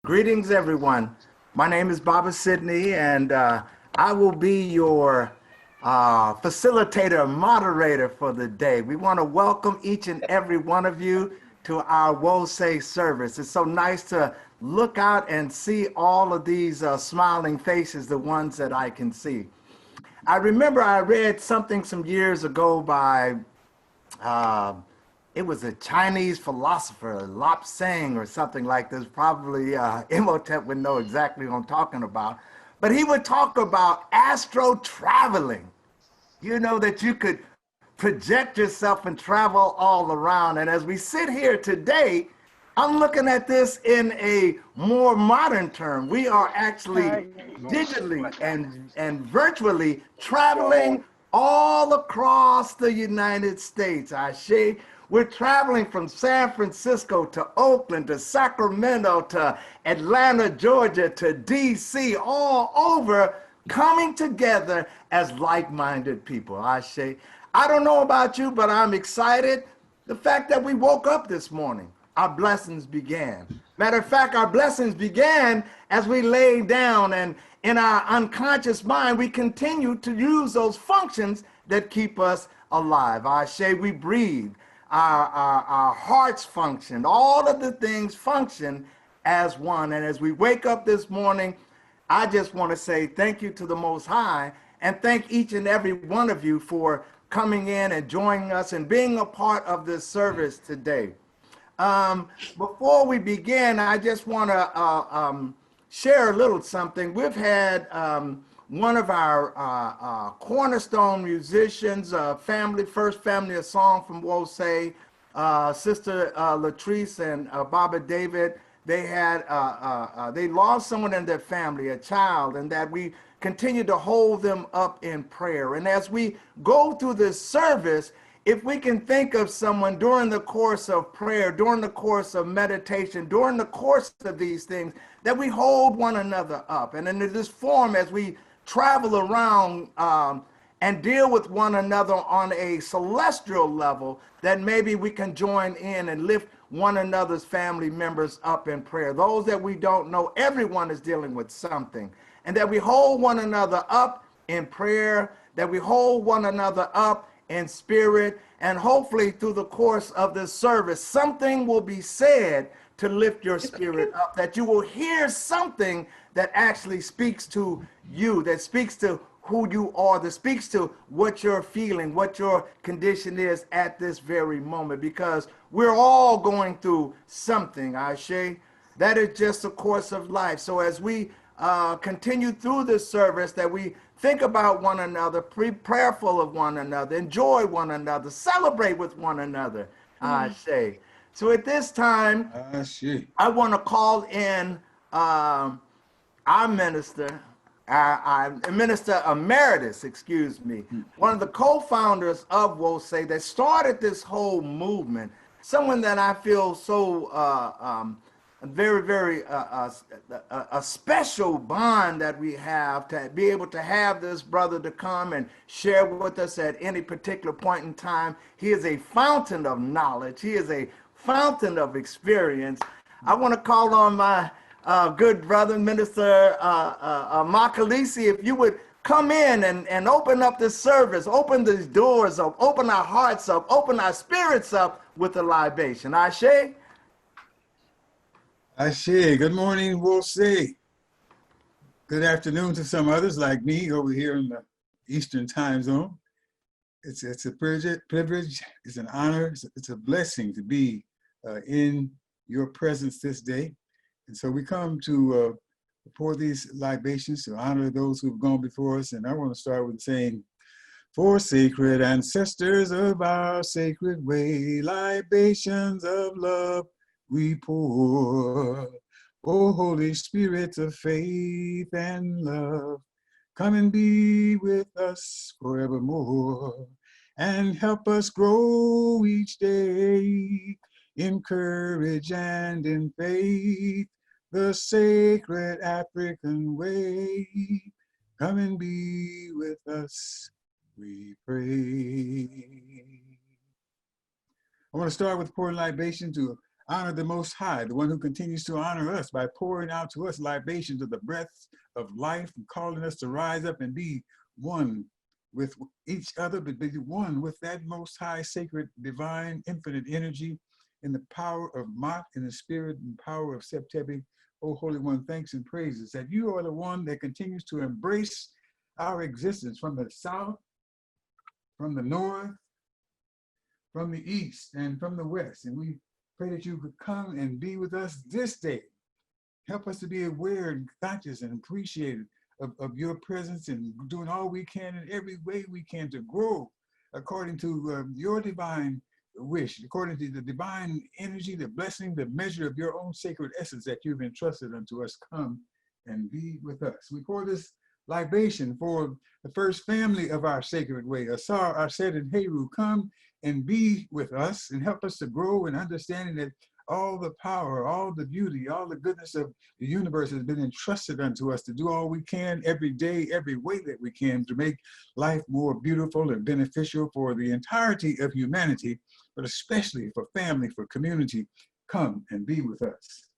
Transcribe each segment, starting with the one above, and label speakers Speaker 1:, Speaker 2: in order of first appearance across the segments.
Speaker 1: Greetings, everyone. My name is Baba Sidney, and I will be your facilitator, moderator for the day. We want to welcome each and every one of you to our Wosei service. It's so nice to look out and see all of these smiling faces, the ones that I can see. I remember I read something some years ago by uh, it was a Chinese philosopher, Lap Sang or something like this. Probably Imhotep would know exactly what I'm talking about. But he would talk about astro traveling. You know, that you could project yourself and travel all around. And as we sit here today, I'm looking at this in a more modern term. We are actually digitally and virtually traveling all across the United States. We're traveling from San Francisco to Oakland to Sacramento to Atlanta, Georgia to DC, all over, coming together as like-minded people. I don't know about you, but I'm excited. The fact that we woke up this morning, our blessings began. Matter of fact, our blessings began as we laid down, and in our unconscious mind, we continue to use those functions that keep us alive. We breathe, our hearts function, all of the things function as one. And as we wake up this morning, I just want to say thank you to the Most High and thank each and every one of you for coming in and joining us and being a part of this service today. Before we begin, I just want to share a little something. We've had one of our cornerstone musicians, First Family, a song from Wosei, Sister Latrice and Baba David. They lost someone in their family, a child, and that we continue to hold them up in prayer. And as we go through this service, if we can think of someone during the course of prayer, during the course of meditation, during the course of these things, that we hold one another up. And in this form, as we travel around and deal with one another on a celestial level, that maybe we can join in and lift one another's family members up in prayer. Those that we don't know, everyone is dealing with something. And that we hold one another up in prayer, that we hold one another up in spirit, and hopefully through the course of this service, something will be said to lift your spirit up, that you will hear something that actually speaks to you, that speaks to who you are, that speaks to what you're feeling, what your condition is at this very moment, because we're all going through something, Ashe. That is just the course of life. So as we continue through this service, that we think about one another, be prayerful of one another, enjoy one another, celebrate with one another, Ashe. So at this time, I want to call in our minister, Minister Emeritus, excuse me, one of the co-founders of Wosei that started this whole movement, someone that I feel so very a special bond that we have, to be able to have this brother to come and share with us at any particular point in time. He is a fountain of knowledge. He is a fountain of experience. I want to call on my good brother, Minister Makalisi, if you would come in and open up this service, open these doors up, open our hearts up, open our spirits up with a libation. Ashe?
Speaker 2: Ashe. Good morning, Wosei. Good afternoon to some others like me over here in the Eastern time zone. It's a privilege, it's an honor, it's a blessing to be in your presence this day. And so we come to pour these libations to honor those who've gone before us. And I want to start with saying, for sacred ancestors of our sacred way, libations of love we pour. O Holy Spirit of faith and love, come and be with us forevermore, and help us grow each day in courage and in faith, the sacred African way. Come and be with us, we pray. I want to start with pouring libation to honor the Most High, the one who continues to honor us by pouring out to us libations of the breath of life and calling us to rise up and be one with each other, but be one with that Most High, sacred, divine, infinite energy in the power of Mot, in the spirit and power of Septebi. O Holy One, thanks and praises that you are the one that continues to embrace our existence from the south, from the north, from the east, and from the west. And we pray that you could come and be with us this day. Help us to be aware and conscious and appreciative of your presence and doing all we can in every way we can to grow according to your divine wish, according to the divine energy, the blessing, the measure of your own sacred essence that you've entrusted unto us. Come and be with us. We pour this libation for the first family of our sacred way, Asar, Arsed, and Heru. Come and be with us and help us to grow in understanding that all the power, all the beauty, all the goodness of the universe has been entrusted unto us to do all we can every day, every way that we can to make life more beautiful and beneficial for the entirety of humanity, but especially for family, for community. Come and be with us.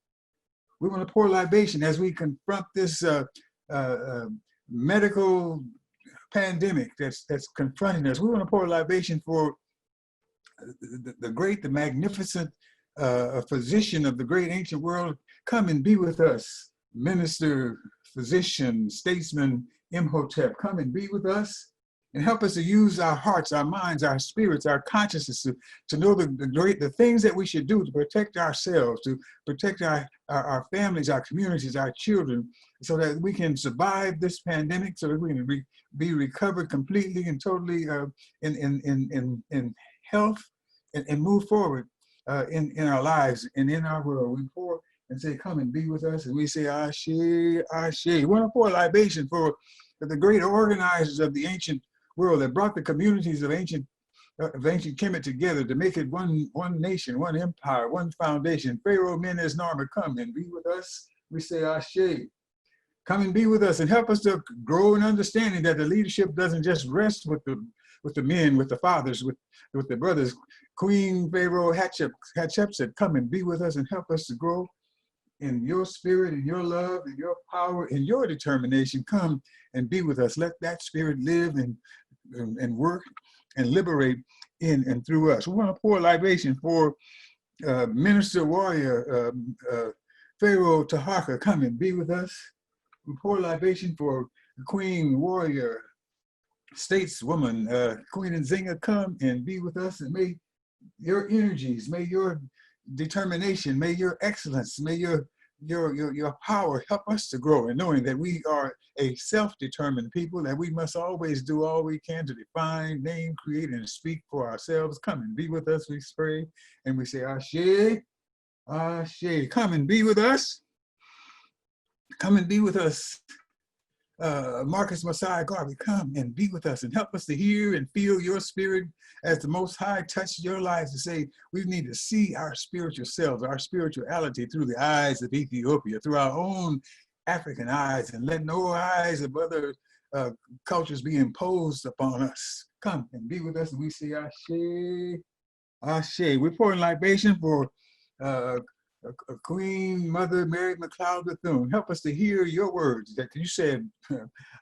Speaker 2: We want to pour libation as we confront this medical pandemic that's confronting us. We want to pour libation for the great, the magnificent physician of the great ancient world. Come and be with us. Minister, physician, statesman, Imhotep, come and be with us and help us to use our hearts, our minds, our spirits, our consciousness to know the things that we should do to protect ourselves, to protect our families, our communities, our children, so that we can survive this pandemic, so that we can be recovered completely and totally in health and move forward in our lives and in our world. We pour and say, come and be with us. And we say, Ashe, Ashe. We want to pour libation for the great organizers of the ancient world that brought the communities of ancient Kemet together to make it one nation, one empire, one foundation. Pharaoh, Menes, Narmer, come and be with us. We say, Ashe. Come and be with us and help us to grow in understanding that the leadership doesn't just rest with the men, with the fathers, with the brothers. Queen Pharaoh Hatshepsut, come and be with us and help us to grow in your spirit, in your love, in your power, in your determination. Come and be with us. Let that spirit live and work and liberate in and through us. We want to pour libation for minister, warrior, Pharaoh Taharka, come and be with us. We pour libation for queen, warrior, stateswoman, Queen Nzinga, come and be with us, and may your energies, may your determination, may your excellence, may your power help us to grow in knowing that we are a self-determined people, that we must always do all we can to define, name, create, and speak for ourselves. Come and be with us, we pray, and we say, Ashe, Ashe. Come and be with us. Come and be with us. Marcus Messiah Garvey, come and be with us and help us to hear and feel your spirit as the Most High touched your lives to say, we need to see our spiritual selves, our spirituality through the eyes of Ethiopia, through our own African eyes, and let no eyes of other cultures be imposed upon us. Come and be with us. And we say, Ashe, Ashe. We're pouring libation for Queen Mother Mary McLeod Bethune. Help us to hear your words that you said,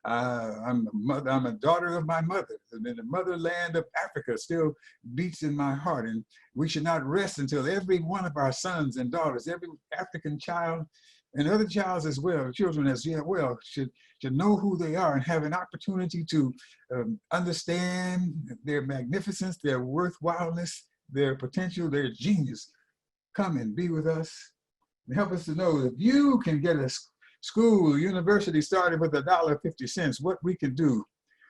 Speaker 2: I'm a daughter of my mother, and the motherland of Africa still beats in my heart. And we should not rest until every one of our sons and daughters, every African child and other children as well, children as well, should know who they are and have an opportunity to understand their magnificence, their worthwhileness, their potential, their genius. Come and be with us and help us to know that you can get a school, university started with $1.50, what we can do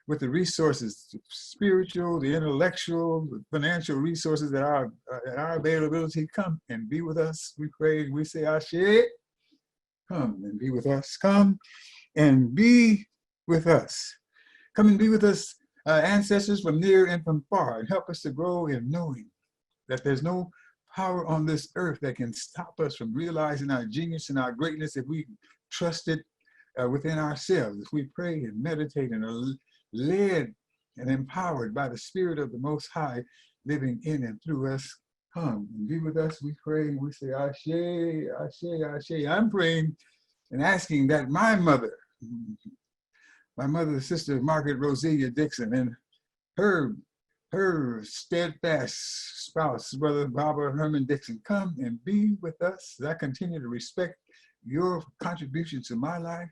Speaker 2: with the resources, the spiritual, the intellectual, the financial resources that are at our availability. Come and be with us. We pray, we say, Ashe, come and be with us. Come and be with us. Come and be with us, ancestors from near and from far, and help us to grow in knowing that there's no power on this earth that can stop us from realizing our genius and our greatness if we trust it within ourselves, if we pray and meditate and are led and empowered by the Spirit of the Most High living in and through us. come and be with us. We pray and we say, Ashe, Ashe, Ashe. I'm praying and asking that my mother, Sister Margaret Roselia Dixon, and her steadfast spouse, Brother Barbara Herman Dixon, come and be with us. As I continue to respect your contribution to my life,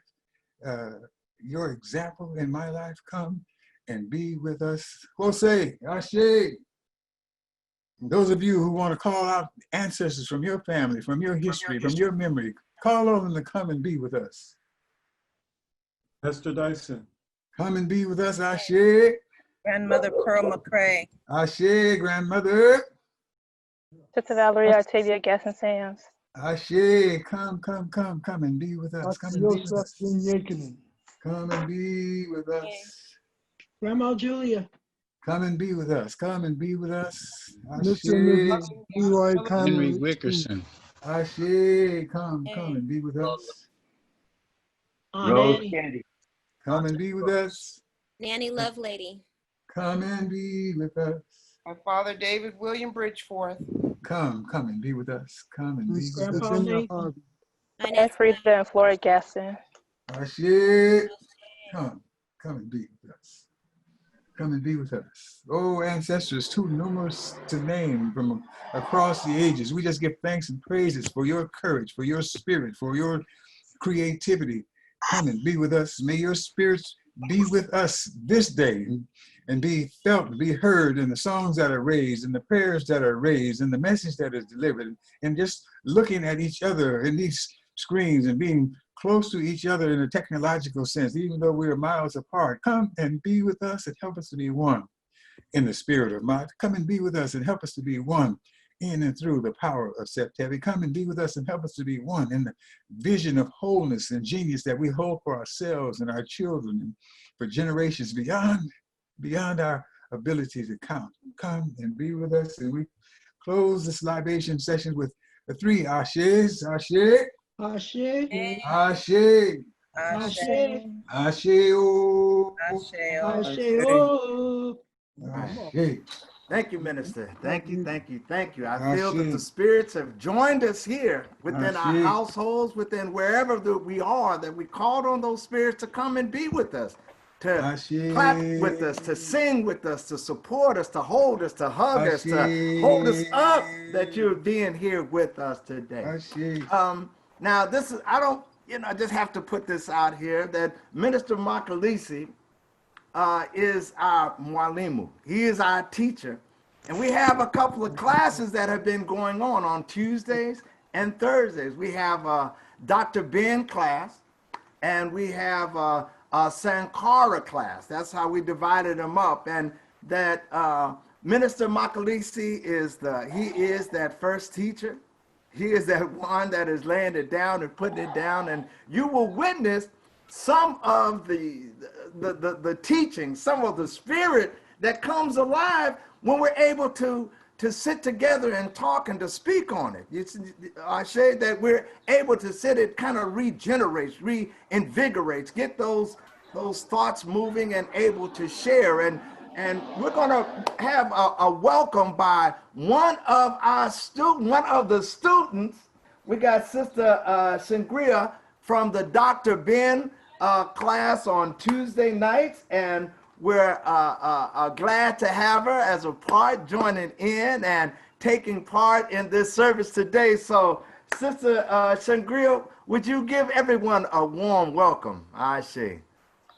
Speaker 2: your example in my life. Come and be with us. Jose, Ashe. Those of you who want to call out ancestors from your family, from your history, from your memory, call on them to come and be with us.
Speaker 3: Esther Dyson.
Speaker 2: Come and be with us, Ashe.
Speaker 4: Grandmother Pearl McCrae.
Speaker 2: Ashe, grandmother.
Speaker 5: Sister Valerie Octavia Gasson Sams.
Speaker 2: Ashe, come and be with us. Come and be with us. Come and be with us.
Speaker 6: Grandma Julia.
Speaker 2: Come and be with us. Come and be with us.
Speaker 7: Mr. and Mrs. Leroy
Speaker 8: Henry
Speaker 7: Conley.
Speaker 8: Wickerson.
Speaker 2: Ashe, come and be with us.
Speaker 6: Aunt Annie.
Speaker 2: Come and be with us.
Speaker 9: Nanny Lovelady.
Speaker 2: Come and be with us.
Speaker 10: My father, David William Bridgeforth.
Speaker 2: Come and be with us. Come and be
Speaker 7: Miss
Speaker 2: with us.
Speaker 6: Grandpa
Speaker 7: Virginia
Speaker 6: Nathan.
Speaker 7: Harvey.
Speaker 5: And Frida and Flora Gaston.
Speaker 2: Ashe, come and be with us. Come and be with us. Oh, ancestors, too numerous to name from across the ages. We just give thanks and praises for your courage, for your spirit, for your creativity. Come and be with us. May your spirits be with us this day and be felt, be heard in the songs that are raised, in the prayers that are raised, in the message that is delivered, and just looking at each other in these screens and being close to each other in a technological sense, even though we are miles apart. Come and be with us and help us to be one in the spirit of mind. Come and be with us and help us to be one in and through the power of September. Come and be with us and help us to be one in the vision of wholeness and genius that we hold for ourselves and our children and for generations beyond our ability to count. Come and be with us. And we close this libation session with the three Ashes. Ashe.
Speaker 6: Ashe.
Speaker 2: Ashe.
Speaker 4: Ashe.
Speaker 2: Ashe. Oh.
Speaker 4: Ashe.
Speaker 6: Ashe. Oh.
Speaker 2: Ashe.
Speaker 1: Thank you, Minister. Thank you. I
Speaker 2: Ashe.
Speaker 1: feel that the spirits have joined us here within our
Speaker 2: Ashe.
Speaker 1: households, within wherever that we are, that we called on those spirits to come and be with us, to
Speaker 2: Ashe.
Speaker 1: clap with us, to sing with us, to support us, to hold us, to hug us, to
Speaker 2: Ashe.
Speaker 1: hold us up, that you're being here with us today.
Speaker 2: Ashe.
Speaker 1: Now, this is, I don't, I just have to put this out here that Minister Makalisi is our mwalimu. He is our teacher. And we have a couple of classes that have been going on Tuesdays and Thursdays. We have a Dr. Ben class, and we have a Sankara class. That's how we divided them up. And that Minister Makalisi is that first teacher. He is that one that is laying it down and putting it down, and you will witness some of the teaching, some of the spirit that comes alive when we're able to sit together and talk and to speak on it. I say that we're able to sit, it kind of regenerates, reinvigorates, get those thoughts moving and able to share. And we're going to have a welcome by one of the students. We got Sister Sangria from the Dr. Ben class on Tuesday nights, and we're glad to have her as a part, joining in and taking part in this service today. So, Sister Sangria, would you give everyone a warm welcome? I see.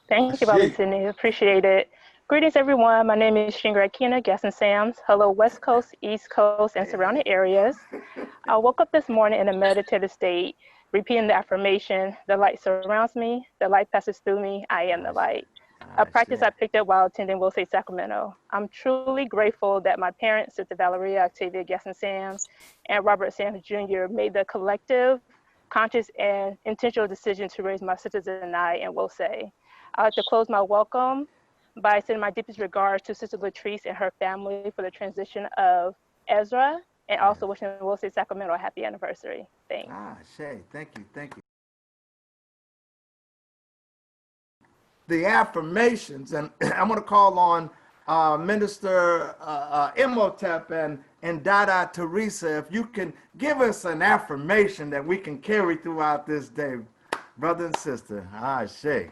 Speaker 5: Thank you, Baba Sydney. Appreciate it. Greetings, everyone. My name is Shingra Akina Gasson Sams. Hello, West Coast, East Coast, and surrounding areas. I woke up this morning in a meditative state, repeating the affirmation, the light surrounds me, the light passes through me, I am the light. A practice I picked up while attending Will Say Sacramento. I'm truly grateful that my parents, Sister Valeria Octavia Gasson Sams and Robert Sams Jr. made the collective, conscious, and intentional decision to raise my sisters and I in Will Say. I'd like to close my welcome by sending my deepest regards to Sister Latrice and her family for the transition of Ezra, and also wishing Will Say Sacramento a happy anniversary. Thanks.
Speaker 1: Shay, thank you. The affirmations, and I'm going to call on Minister Imhotep and Dada Teresa, if you can give us an affirmation that we can carry throughout this day, brother and sister. Ashe.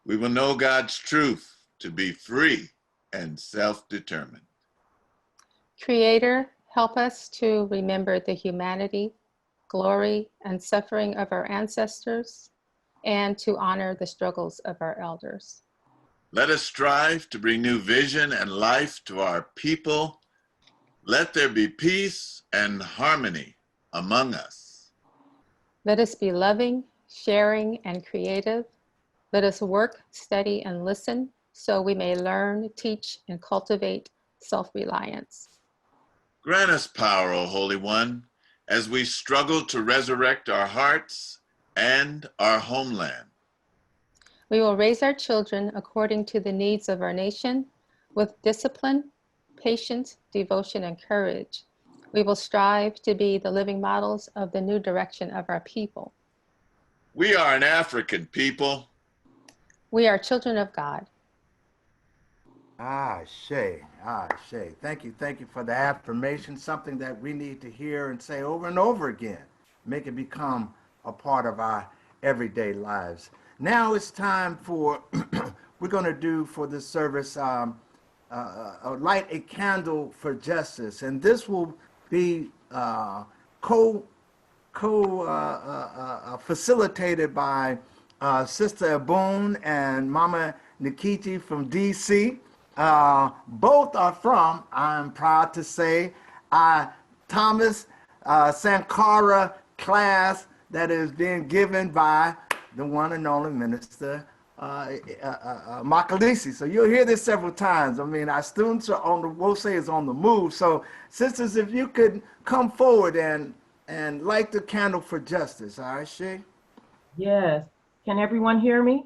Speaker 8: We will know God's truth to be free and self-determined.
Speaker 9: Creator, help us to remember the humanity, glory, and suffering of our ancestors, and to honor the struggles of our elders.
Speaker 8: Let us strive to bring new vision and life to our people. Let there be peace and harmony among us.
Speaker 9: Let us be loving, sharing, and creative. Let us work, study, and listen so we may learn, teach, and cultivate self-reliance.
Speaker 8: Grant us power, O Holy One, as we struggle to resurrect our hearts and our homeland.
Speaker 9: We will raise our children according to the needs of our nation with discipline, patience, devotion, and courage. We will strive to be the living models of the new direction of our people.
Speaker 8: We are an African people.
Speaker 9: We are children of God.
Speaker 1: Ashe. Thank you for the affirmation, something that we need to hear and say over and over again. Make it become a part of our everyday lives. Now it's time for, we're going to do for this service, light a candle for justice. And this will be facilitated by Sister Abun and Mama Nikiti from DC. Both are from, I'm proud to say, Thomas Sankara class that is being given by the one and only Minister Makalisi. So you'll hear this several times. I mean, our students are on the, we'll say, is on the move. So sisters, if you could come forward and light the candle for justice, all right, Shay?
Speaker 11: Yes. Can everyone hear me?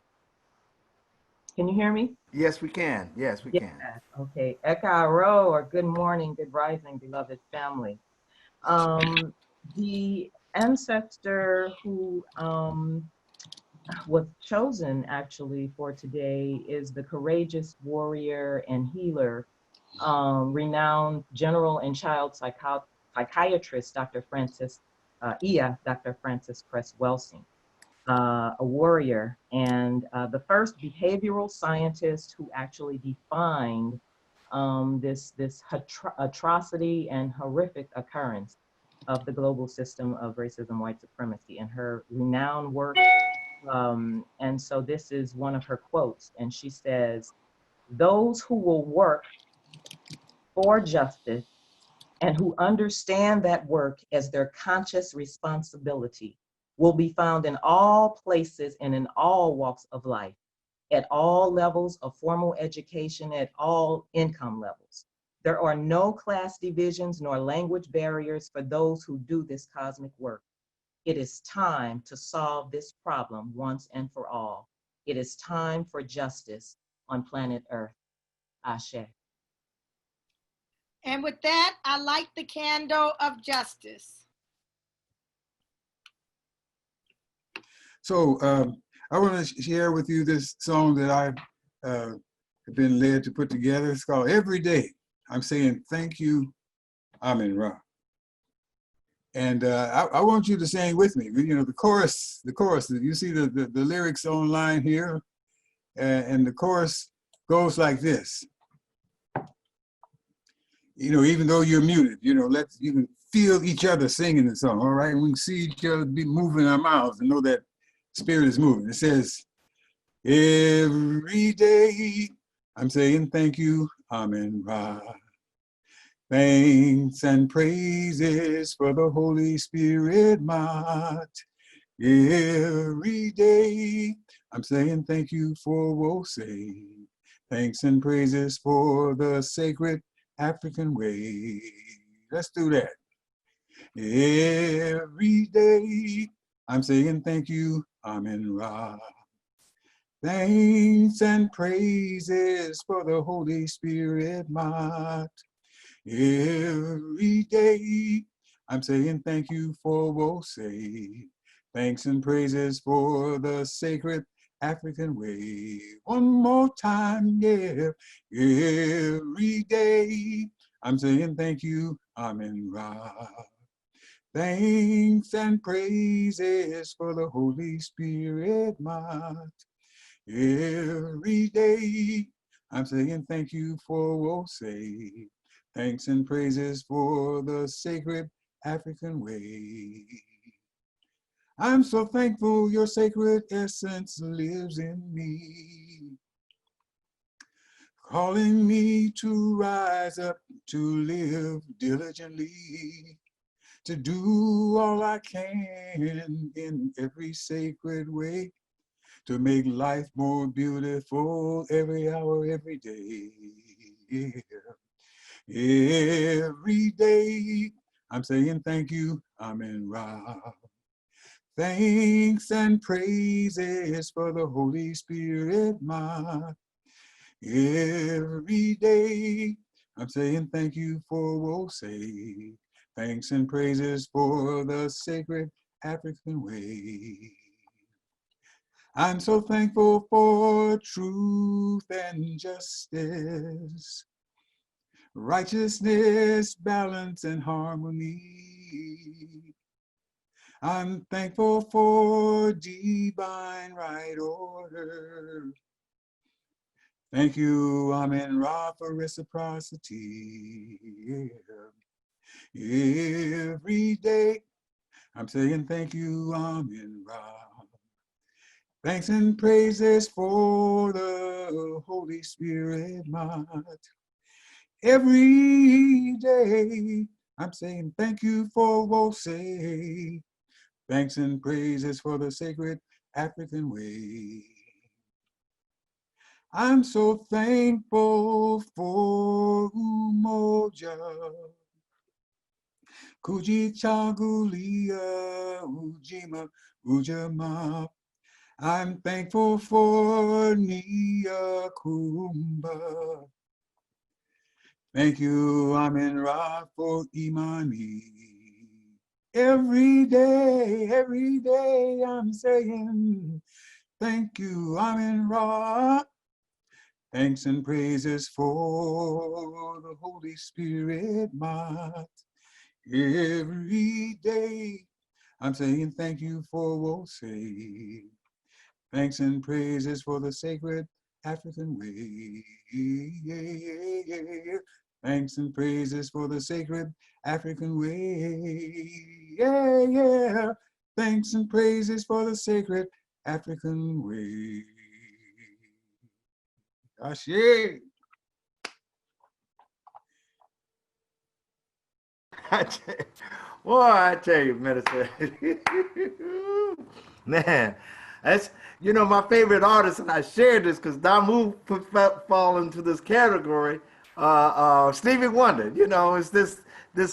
Speaker 11: Can you hear me?
Speaker 1: Yes, we can. Yes, we can.
Speaker 11: Okay. Ekaro, or good morning, good rising, beloved family. The ancestor who was chosen actually for today is the courageous warrior and healer, renowned general and child psychiatrist, Dr. Francis Cress Welsing. A warrior and the first behavioral scientist who actually defined this atrocity and horrific occurrence of the global system of racism, white supremacy, and her renowned work. And so this is one of her quotes, and she says, "Those who will work for justice and who understand that work as their conscious responsibility will be found in all places and in all walks of life, at all levels of formal education, at all income levels. There are no class divisions nor language barriers for those who do this cosmic work. It is time to solve this problem once and for all. It is time for justice on planet Earth. Ashe."
Speaker 12: And with that, I light the candle of justice.
Speaker 2: So I want to share with you this song that I've been led to put together. It's called Every Day I'm Saying Thank You, Amen Ra. And I want you to sing with me. You know, the chorus, you see the lyrics online here, and the chorus goes like this. You know, even though you're muted, you know, you can feel each other singing the song, all right? And we can see each other be moving our mouths and know that spirit is moving. It says, every day I'm saying thank you, Amen Ra. Thanks and praises for the Holy Spirit, Mat. Every day I'm saying thank you for Wose. Thanks and praises for the sacred African way. Let's do that. Every day I'm saying thank you, Amen Ra. Thanks and praises for the Holy Spirit, Mat. Every day I'm saying thank you for Wose. Thanks and praises for the sacred African way. One more time, yeah. Every day, I'm saying thank you, Amen Ra. Thanks and praises for the Holy Spirit, my. Every day, I'm saying thank you for say. Thanks and praises for the sacred African way. I'm so thankful your sacred essence lives in me, calling me to rise up, to live diligently, to do all I can in every sacred way, to make life more beautiful every hour, every day. Every day, I'm saying thank you, Amen Ra. Thanks and praises for the Holy Spirit, my. Every day, I'm saying thank you for say. Thanks and praises for the sacred African way. I'm so thankful for truth and justice, righteousness, balance, and harmony. I'm thankful for divine right order. Thank you, Amen Ra, for reciprocity. Every day, I'm saying thank you, Amen Ra. Thanks and praises for the Holy Spirit, my. Every day, I'm saying thank you for say. Thanks and praises for the sacred African way. I'm so thankful for Umoja, Kujichagulia, Ujima, Ujama. I'm thankful for Nia Kumba. Thank you, Amen Ra, for Imani. Every day I'm saying thank you, Amen Ra. Thanks and praises for the Holy Spirit, my. Every day I'm saying thank you for say. Thanks and praises for the sacred African way. Thanks and praises for the sacred African way. Yeah, yeah. Thanks and praises for the sacred African way. Ashe.
Speaker 1: Boy, I tell you, Minister. Man, that's, my favorite artist, and I shared this because Damu fall into this category. Stevie Wonder, it's this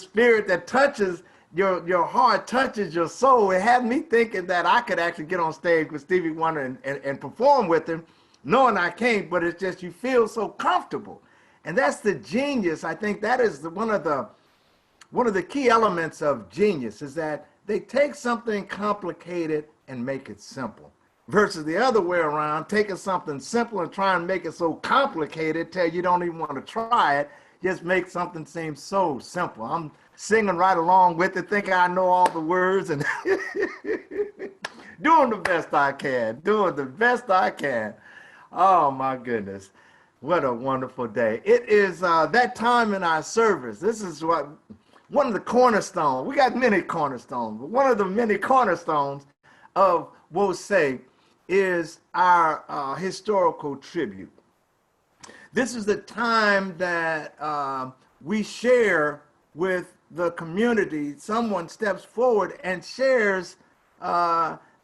Speaker 1: spirit that touches your heart, touches your soul. It had me thinking that I could actually get on stage with Stevie Wonder and perform with him, knowing I can't, but it's just you feel so comfortable. And that's the genius. I think that is one of the key elements of genius is that they take something complicated and make it simple versus the other way around, taking something simple and trying to make it so complicated till you don't even want to try it, just make something seem so simple. I'm singing right along with it, thinking I know all the words and doing the best I can, Oh my goodness. What a wonderful day. It is that time in our service. This is one of the cornerstones. We got many cornerstones, but one of the many cornerstones of WOSE is our historical tribute. This is the time that we share with the community. Someone steps forward and shares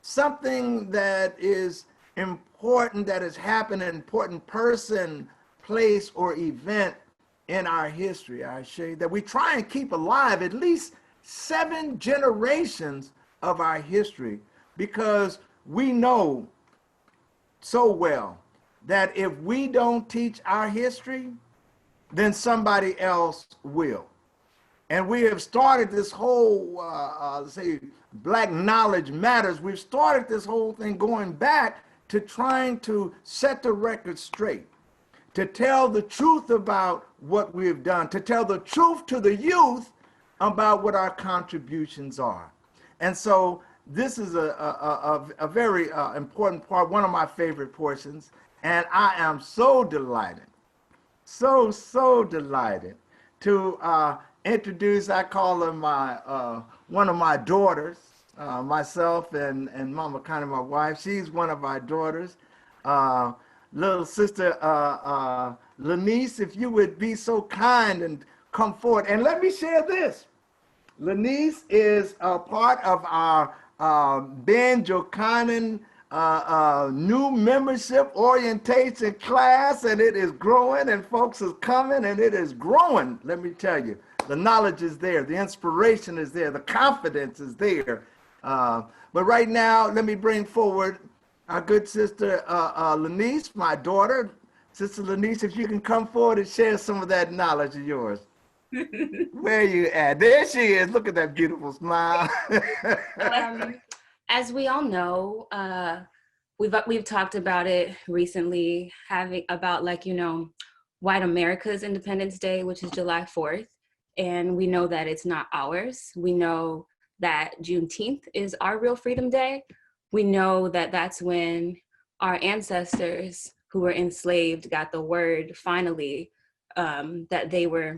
Speaker 1: something that is important, that has happened, an important person, place, or event in our history, I say, that we try and keep alive at least 7 generations of our history, because we know so well that if we don't teach our history, then somebody else will. And we have started this whole, say, Black Knowledge Matters. We've started this whole thing going back to trying to set the record straight, to tell the truth about what we've done, to tell the truth to the youth about what our contributions are. And so this is a very important part, one of my favorite portions. And I am so delighted, so delighted to introduce, I call her my, one of my daughters, myself and Mama Connie, my wife. She's one of our daughters. Little sister Lanice, if you would be so kind and come forward. And let me share this. Lanice is a part of our Ben Jokanan new membership orientation class, and it is growing, and folks is coming, and it is growing. Let me tell you, the knowledge is there, the inspiration is there, the confidence is there. But right now, let me bring forward our good sister Lanice, my daughter. Sister Lanice, if you can come forward and share some of that knowledge of yours. Where you at? There she is. Look at that beautiful smile.
Speaker 13: As we all know, we've talked about it recently, about like, you know, white America's Independence Day, which is July 4th. And we know that it's not ours. We know that Juneteenth is our real Freedom Day. We know that that's when our ancestors who were enslaved got the word finally that they were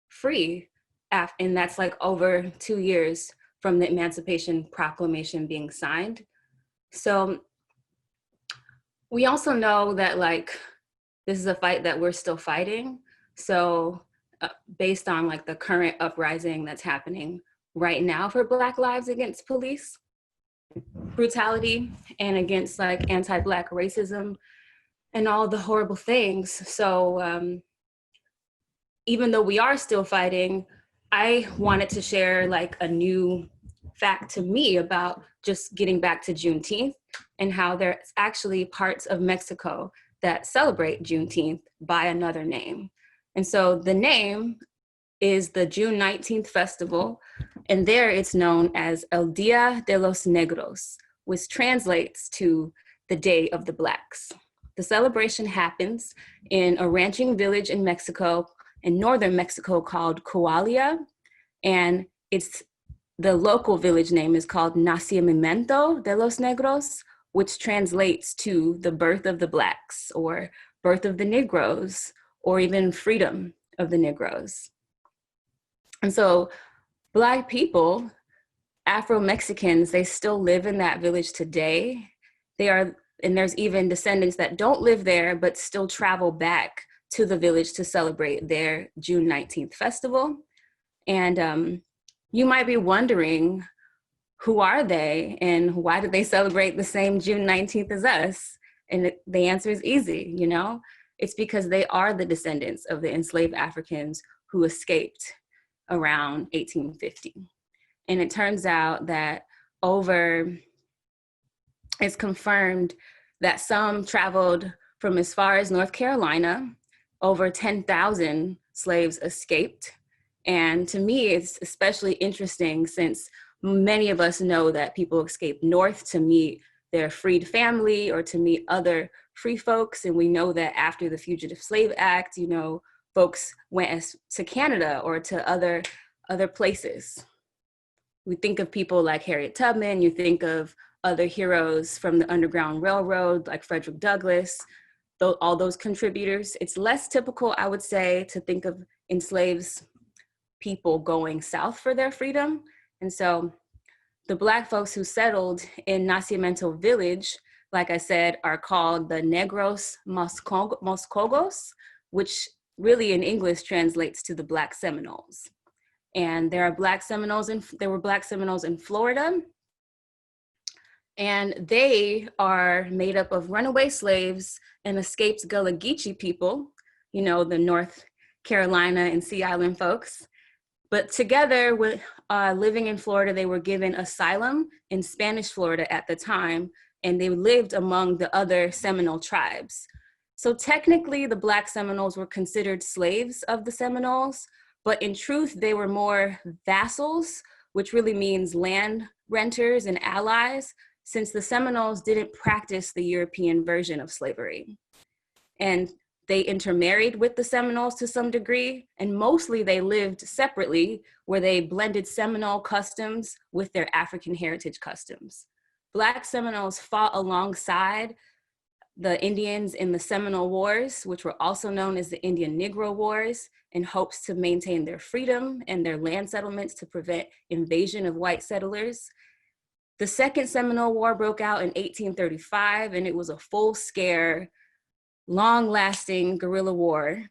Speaker 13: free. And that's like over 2 years from the Emancipation Proclamation being signed. So we also know that like, this is a fight that we're still fighting. So based on like the current uprising that's happening right now for Black lives against police brutality and against like anti-Black racism and all the horrible things. So even though we are still fighting, I wanted to share like a new fact to me about just getting back to Juneteenth and how there's actually parts of Mexico that celebrate Juneteenth by another name. And so the name is the June 19th festival, and there it's known as El Dia de los Negros, which translates to the Day of the Blacks. The celebration happens in a ranching village in Mexico, in northern Mexico, called Coahuila, and the local village name is called Nacimiento de los Negros, which translates to the birth of the Blacks, or birth of the Negroes, or even freedom of the Negroes. And so Black people, Afro-Mexicans, they still live in that village today. And there's even descendants that don't live there, but still travel back to the village to celebrate their June 19th festival. And you might be wondering, who are they and why do they celebrate the same June 19th as us? And the answer is easy, you know? It's because they are the descendants of the enslaved Africans who escaped around 1850. And it turns out that it's confirmed that some traveled from as far as North Carolina. Over 10,000 slaves escaped. And to me, it's especially interesting since many of us know that people escape north to meet their freed family or to meet other free folks. And we know that after the Fugitive Slave Act, you know, folks went to Canada or to other places. We think of people like Harriet Tubman, you think of other heroes from the Underground Railroad, like Frederick Douglass, all those contributors. It's less typical, I would say, to think of enslaved people going south for their freedom. And so the Black folks who settled in Nacimiento Village, like I said, are called the Negros Moscogos, which really in English translates to the Black Seminoles. And there were Black Seminoles in Florida. And they are made up of runaway slaves and escaped Gullah Geechee people, you know, the North Carolina and Sea Island folks. But together with living in Florida, they were given asylum in Spanish Florida at the time, and they lived among the other Seminole tribes. So technically the Black Seminoles were considered slaves of the Seminoles, but in truth, they were more vassals, which really means land renters and allies. since the Seminoles didn't practice the European version of slavery. And they intermarried with the Seminoles to some degree, and mostly they lived separately, where they blended Seminole customs with their African heritage customs. Black Seminoles fought alongside the Indians in the Seminole Wars, which were also known as the Indian Negro Wars, in hopes to maintain their freedom and their land settlements to prevent invasion of white settlers. The Second Seminole War broke out in 1835, and it was a full-scale, long-lasting guerrilla war,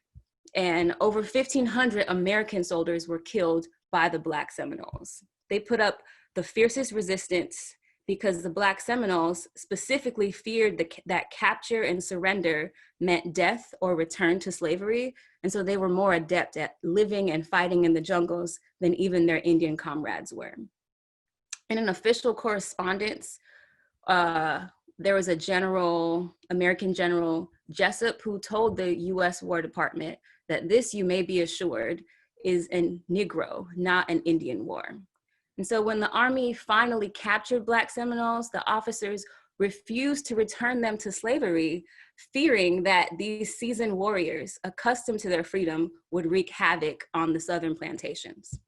Speaker 13: and over 1,500 American soldiers were killed by the Black Seminoles. They put up the fiercest resistance because the Black Seminoles specifically feared that capture and surrender meant death or return to slavery, and so they were more adept at living and fighting in the jungles than even their Indian comrades were. In an official correspondence, there was a American General Jessup, who told the US War Department that this, you may be assured, is a Negro, not an Indian war. And so when the Army finally captured Black Seminoles, the officers refused to return them to slavery, fearing that these seasoned warriors, accustomed to their freedom, would wreak havoc on the Southern plantations.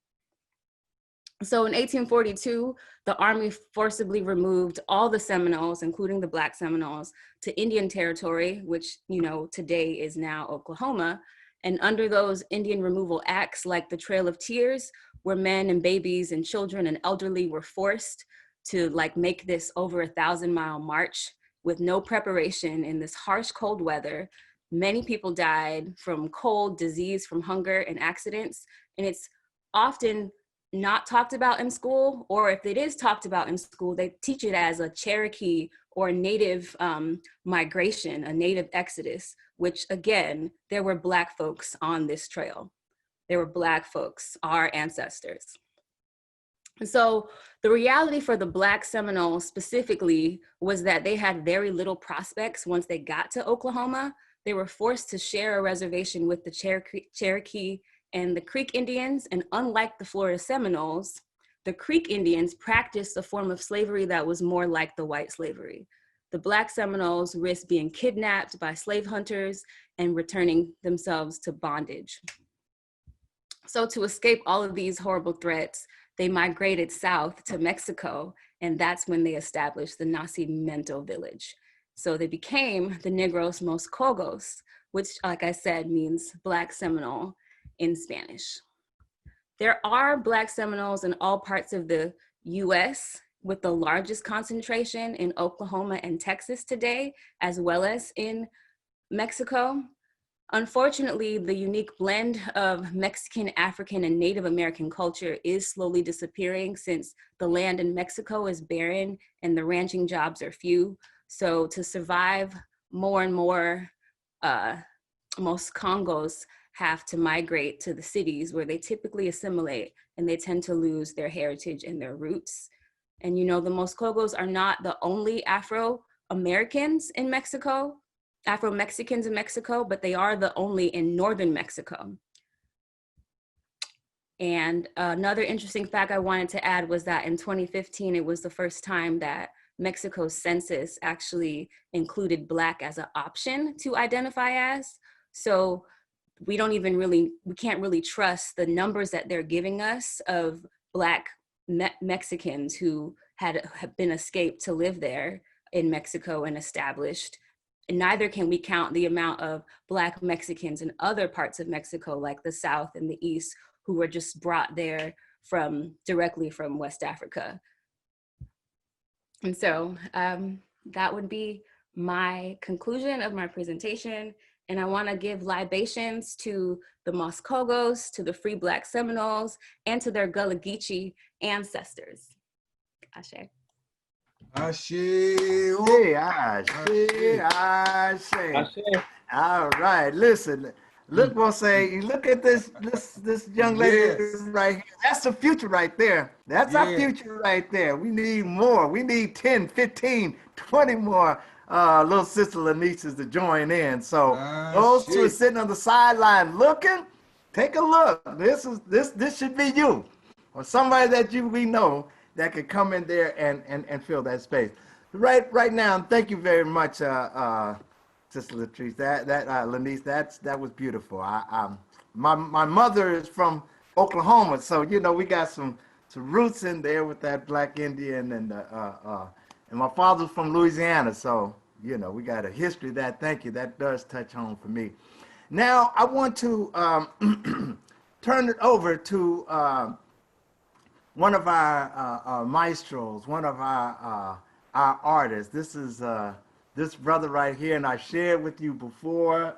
Speaker 13: So in 1842, the Army forcibly removed all the Seminoles, including the Black Seminoles, to Indian Territory, which, you know, today is now Oklahoma. And under those Indian removal acts, like the Trail of Tears, where men and babies and children and elderly were forced to make this over 1,000-mile march with no preparation in this harsh, cold weather. Many people died from cold, disease, from hunger and accidents. And it's often not talked about in school, or if it is talked about in school, they teach it as a Cherokee or native migration, a native exodus, which again, there were Black folks on this trail. There were Black folks, our ancestors. And so the reality for the Black Seminoles specifically was that they had very little prospects once they got to Oklahoma. They were forced to share a reservation with the Cherokee and the Creek Indians, and unlike the Florida Seminoles, the Creek Indians practiced a form of slavery that was more like the white slavery. The Black Seminoles risked being kidnapped by slave hunters and returning themselves to bondage. So to escape all of these horrible threats, they migrated south to Mexico, and that's when they established the Nacimiento village. So they became the Negros Moscogos, which, like I said, means Black Seminole in Spanish. There are Black Seminoles in all parts of the US, with the largest concentration in Oklahoma and Texas today, as well as in Mexico. Unfortunately, the unique blend of Mexican, African, and Native American culture is slowly disappearing, since the land in Mexico is barren and the ranching jobs are few. So to survive, more and more most Congos have to migrate to the cities, where they typically assimilate, and they tend to lose their heritage and their roots. And you know, the Moscogos are not the only Afro-Americans in Mexico, Afro-Mexicans in Mexico, but they are the only in northern Mexico. And another interesting fact I wanted to add was that in 2015, it was the first time that Mexico's census actually included Black as an option to identify as. So we can't really trust the numbers that they're giving us of Black Mexicans who have been escaped to live there in Mexico and established. And neither can we count the amount of Black Mexicans in other parts of Mexico, like the South and the East, who were just brought there directly from West Africa. And so that would be my conclusion of my presentation. And I want to give libations to the Moscogos, to the Free Black Seminoles, and to their Gullah Geechee ancestors. Ashe.
Speaker 2: Ashe.
Speaker 1: Hey, Ashe. All right, listen. Look, we'll say, look at this young lady right here. That's the future right there. That's our future right there. We need more. We need 10, 15, 20 more little sister Lanices to join in. So those who are sitting on the sideline looking, take a look. This should be you, or somebody that we know that could come in there and fill that space. right now. Thank you very much, Sister Latrice. Lanice, that was beautiful. My mother is from Oklahoma, so you know we got some roots in there with that Black Indian, and my father's from Louisiana, so you know we got a history of that. Thank you. That does touch home for me. Now I want to turn it over to one of our maestros, one of our artists. This is this brother right here, and I shared with you before.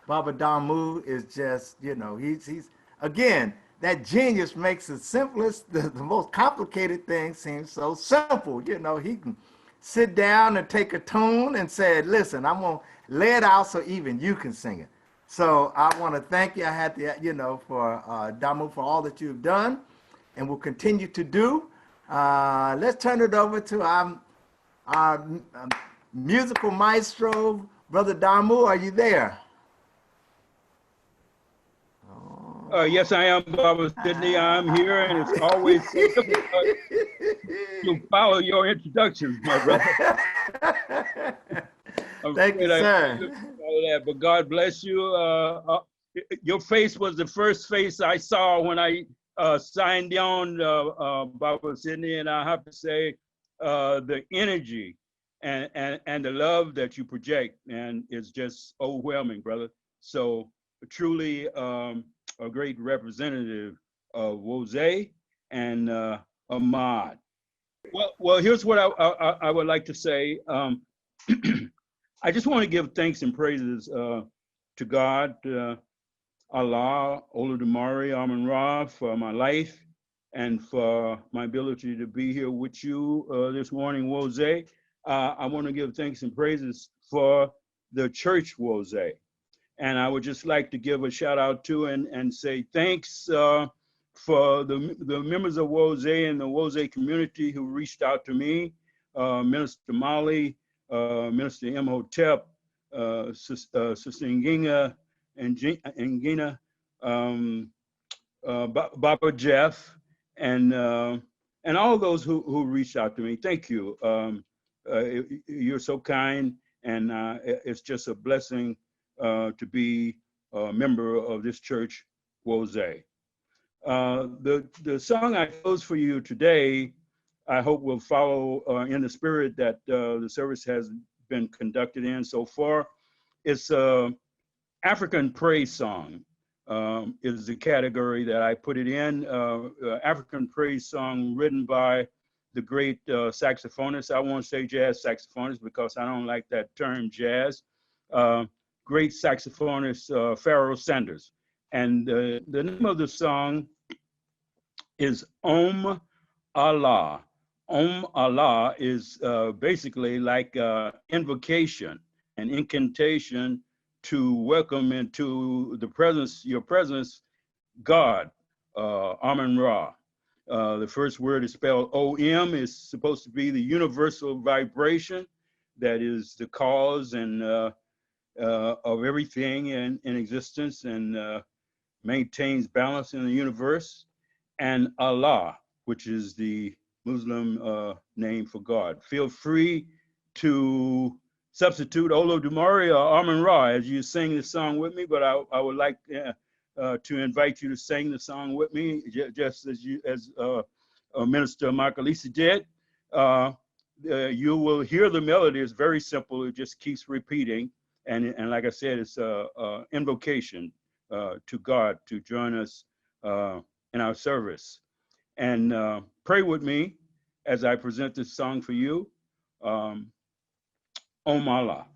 Speaker 1: Baba Damu is just, you know, he's again, that genius makes the simplest, the most complicated thing seem so simple. You know, he can sit down and take a tune and say, listen, I'm gonna lay it out so even you can sing it. So I want to thank you. I had to, you know, for Damu for all that you've done and will continue to do. Let's turn it over to our musical maestro, Brother Damu. Are you there?
Speaker 14: Yes, I am, Baba Sydney. I'm here, and it's always so difficult to follow your introductions, my brother.
Speaker 1: Thank you, sir.
Speaker 14: That, but God bless you. Your face was the first face I saw when I signed on, Baba Sydney, and I have to say, the energy and the love that you project, and it's just overwhelming, brother. So truly a great representative of Wose and Ahmad. Well, here's what I would like to say. I just want to give thanks and praises to God, Allah, Olodumare, Amun Ra, for my life and for my ability to be here with you this morning, Wose. I want to give thanks and praises for the church, Wose. And I would just like to give a shout out to and say thanks for the members of Wose and the Wose community who reached out to me, Minister Mallie, Minister Imhotep, Sister Ngina and Gina, Baba Jeff, and all those who reached out to me. Thank you. You're so kind, and it's just a blessing to be a member of this church, Wose. The song I chose for you today, I hope will follow in the spirit that the service has been conducted in so far. It's African praise song is the category that I put it in. African praise song written by the great saxophonist. I won't say jazz saxophonist because I don't like that term jazz. Great saxophonist Pharaoh Sanders. And the name of the song is Om Allah. Om Allah is basically like invocation, an incantation to welcome into the presence, your presence, God, Amun Ra. The first word is spelled O-M, is supposed to be the universal vibration that is the cause and of everything in existence and maintains balance in the universe. And Allah, which is the Muslim name for God. Feel free to substitute Olodumare or Amun Ra as you sing the song with me, but I would like to invite you to sing the song with me, just as Minister Makalisa did. You will hear the melody. It's very simple. It just keeps repeating. And like I said, it's an invocation to God to join us in our service. And pray with me as I present this song for you. Om Allah.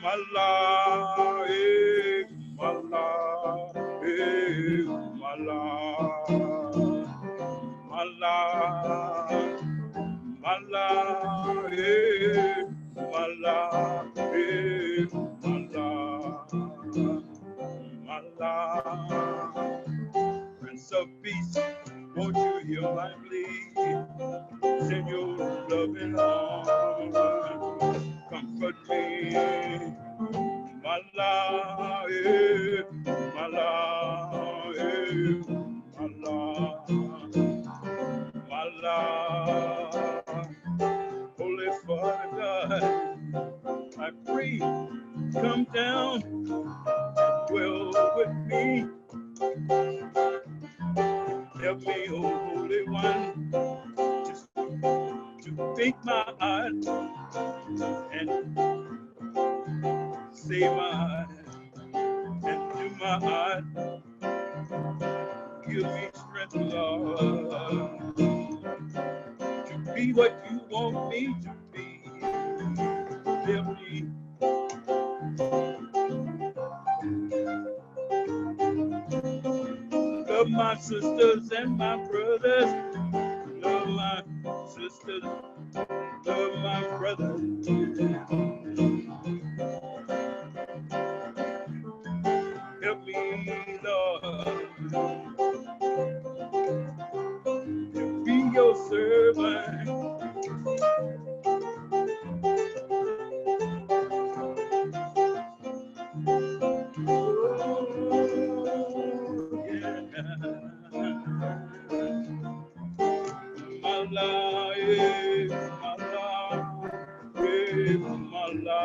Speaker 14: Mala, eh, mala, eh, mala, mala, mala, eh, mala, eh, mala, mala. Prince of Peace, won't you hear my plea? Send your loving arms, comfort me. Mala, eh, mala, eh, mala, mala. Holy Father God, I pray, come down and dwell with me. Help me, oh Holy One, to think my heart and say my heart and do my heart. Give me strength, Lord, to be what you want me to be. Help me. Love my sisters and my brothers. Love my sisters. Love my brothers. Help me, Lord, to be your servant. Mala, eh, mala, eh, mala.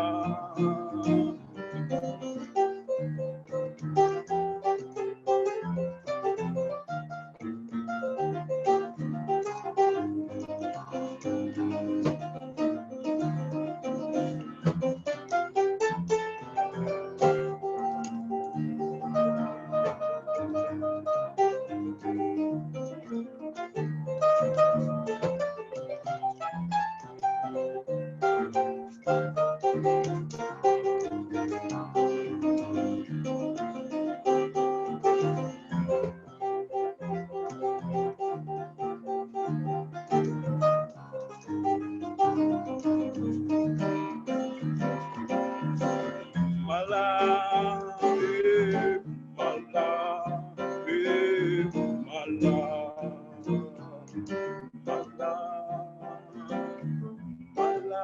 Speaker 14: Mala, eh, mala, eh, mala, mala, mala,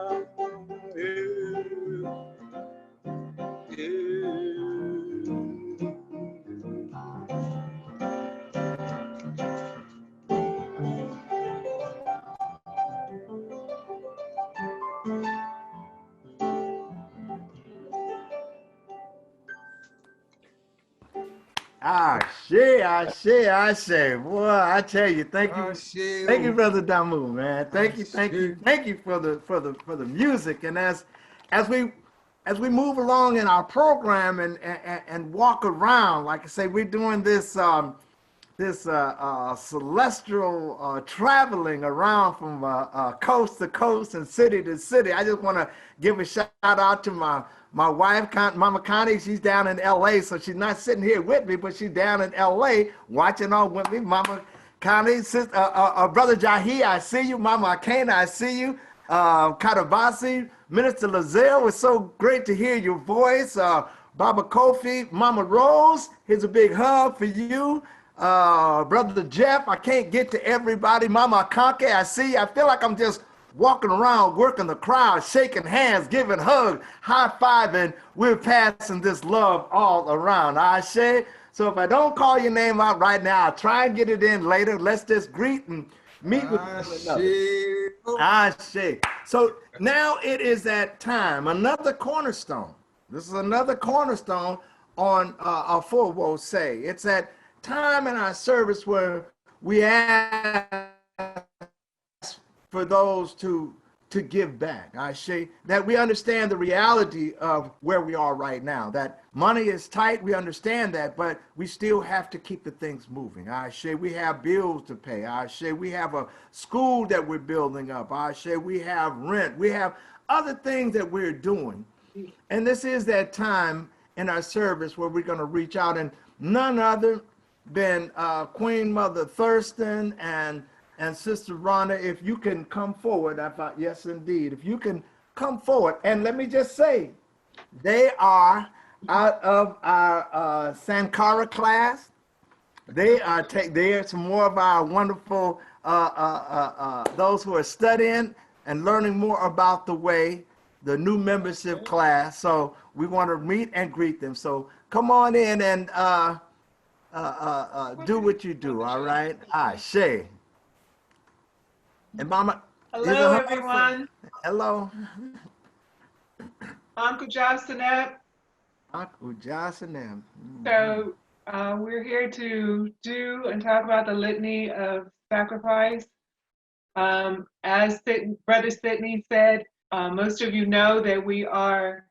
Speaker 1: I say, boy, I tell you, thank you, Brother Damu, man. Thank you for the music. And as we move along in our program and walk around, like I say, we're doing this celestial traveling around from coast to coast and city to city. I just want to give a shout out to my wife, Mama Connie. She's down in L.A., so she's not sitting here with me, but she's down in L.A. watching on with me. Mama Connie, sister, Brother Jahi, I see you. Mama Akana, I see you. Kadabasi, Minister Lazelle, it's so great to hear your voice. Baba Kofi, Mama Rose, here's a big hug for you. Brother Jeff, I can't get to everybody. Mama Conke, I see you. I feel like I'm just walking around, working the crowd, shaking hands, giving hugs, high-fiving. We're passing this love all around. Ashe. So if I don't call your name out right now, I'll try and get it in later. Let's just greet and meet with one another. Ashe. So now it is that time, another cornerstone. This is another cornerstone on our full will say. It's that time in our service where we ask for those to give back. I say that we understand the reality of where we are right now, that money is tight. We understand that, but we still have to keep the things moving. I say we have bills to pay. I say we have a school that we're building up. I say we have rent. We have other things that we're doing. And this is that time in our service where we're going to reach out, and none other than Queen Mother Thurston and Sister Rhonda, if you can come forward. Yes, indeed. If you can come forward. And let me just say, they are out of our Sankara class. They are some more of our wonderful, those who are studying and learning more about the way, the new membership class. So we want to meet and greet them. So come on in and do what you do, all right? Ashe. And Mama,
Speaker 15: hello, everyone.
Speaker 1: Hello.
Speaker 15: Uncle Jocelyn.
Speaker 1: Uncle Jocelyn.
Speaker 15: So we're here to do and talk about the litany of sacrifice. As Brother Sidney said, most of you know that we are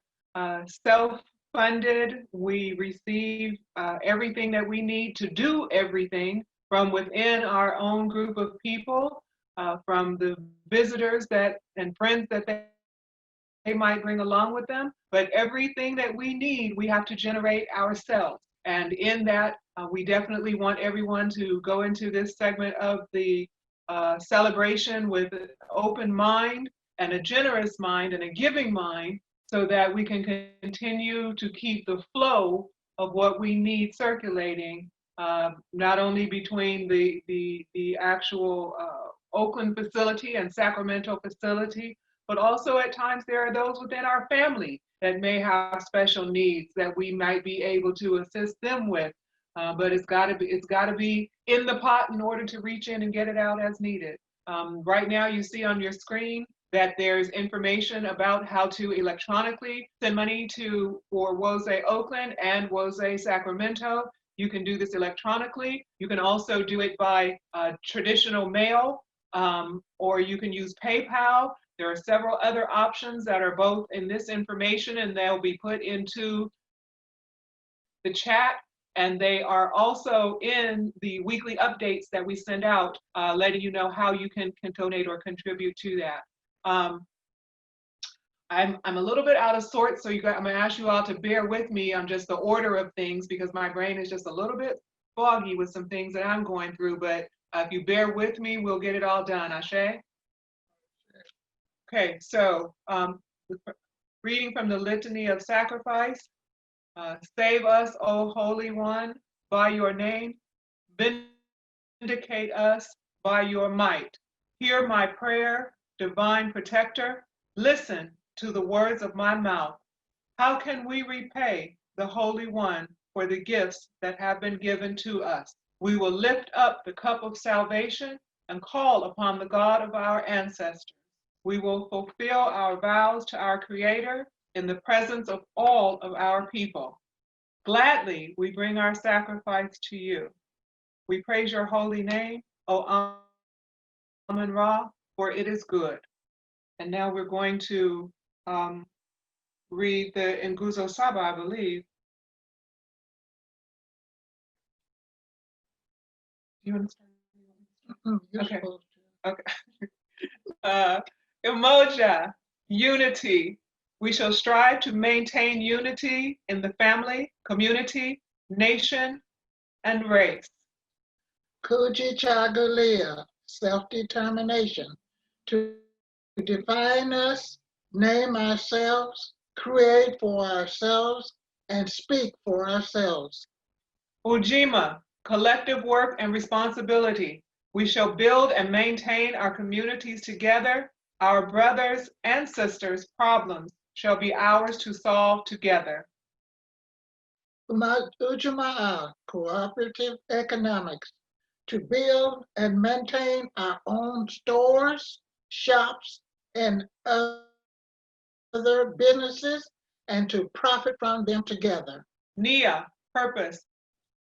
Speaker 15: self-funded. We receive everything that we need to do everything from within our own group of people. From the visitors and friends that they might bring along with them, but everything that we need, we have to generate ourselves. And in that, we definitely want everyone to go into this segment of the celebration with an open mind and a generous mind and a giving mind, so that we can continue to keep the flow of what we need circulating, not only between the actual Oakland facility and Sacramento facility, but also at times there are those within our family that may have special needs that we might be able to assist them with. But it's got to be in the pot in order to reach in and get it out as needed. Right now, you see on your screen that there's information about how to electronically send money for Woze Oakland and Woze Sacramento. You can do this electronically. You can also do it by traditional mail. Or you can use PayPal. There are several other options that are both in this information, and they'll be put into the chat. And they are also in the weekly updates that we send out, letting you know how you can donate or contribute to that. I'm a little bit out of sorts, so I'm gonna ask you all to bear with me on just the order of things, because my brain is just a little bit foggy with some things that I'm going through, but if you bear with me, we'll get it all done. Ashe? Okay, so reading from the Litany of Sacrifice. Save us, O Holy One, by your name. Vindicate us by your might. Hear my prayer, divine protector. Listen to the words of my mouth. How can we repay the Holy One for the gifts that have been given to us? We will lift up the cup of salvation and call upon the God of our ancestors. We will fulfill our vows to our Creator in the presence of all of our people. Gladly, we bring our sacrifice to you. We praise your holy name, O Amun-Ra, for it is good. And now we're going to read the Nguzo Saba, I believe. You want to start? Okay. Umoja, unity. We shall strive to maintain unity in the family, community, nation, and race.
Speaker 16: Kujichagulia, self-determination, to define us, name ourselves, create for ourselves, and speak for ourselves.
Speaker 15: Ujima, collective work and responsibility. We shall build and maintain our communities together. Our brothers and sisters' problems shall be ours to solve together.
Speaker 16: Ujamaa, cooperative economics, to build and maintain our own stores, shops, and other businesses, and to profit from them together.
Speaker 15: Nia, purpose.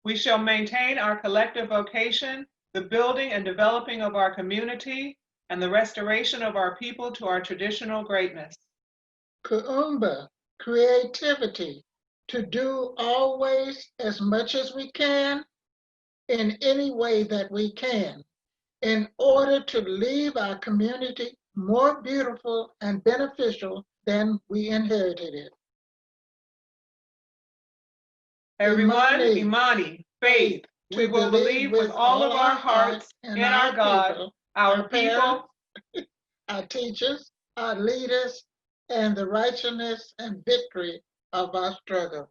Speaker 15: We shall maintain our collective vocation, the building and developing of our community, and the restoration of our people to our traditional greatness.
Speaker 16: Kuumba, creativity, to do always as much as we can in any way that we can in order to leave our community more beautiful and beneficial than we inherited it.
Speaker 15: Everyone, Imani, faith. We will believe with all of our hearts in our God,
Speaker 16: people,
Speaker 15: our people,
Speaker 16: parents, our teachers, our leaders, and the righteousness and victory of our struggle.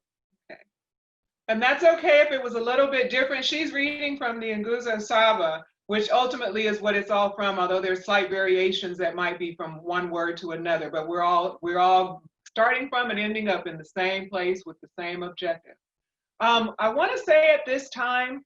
Speaker 15: And that's okay if it was a little bit different. She's reading from the Nguzo Saba, which ultimately is what it's all from, although there's slight variations that might be from one word to another, but we're all starting from and ending up in the same place with the same objective. I want to say at this time,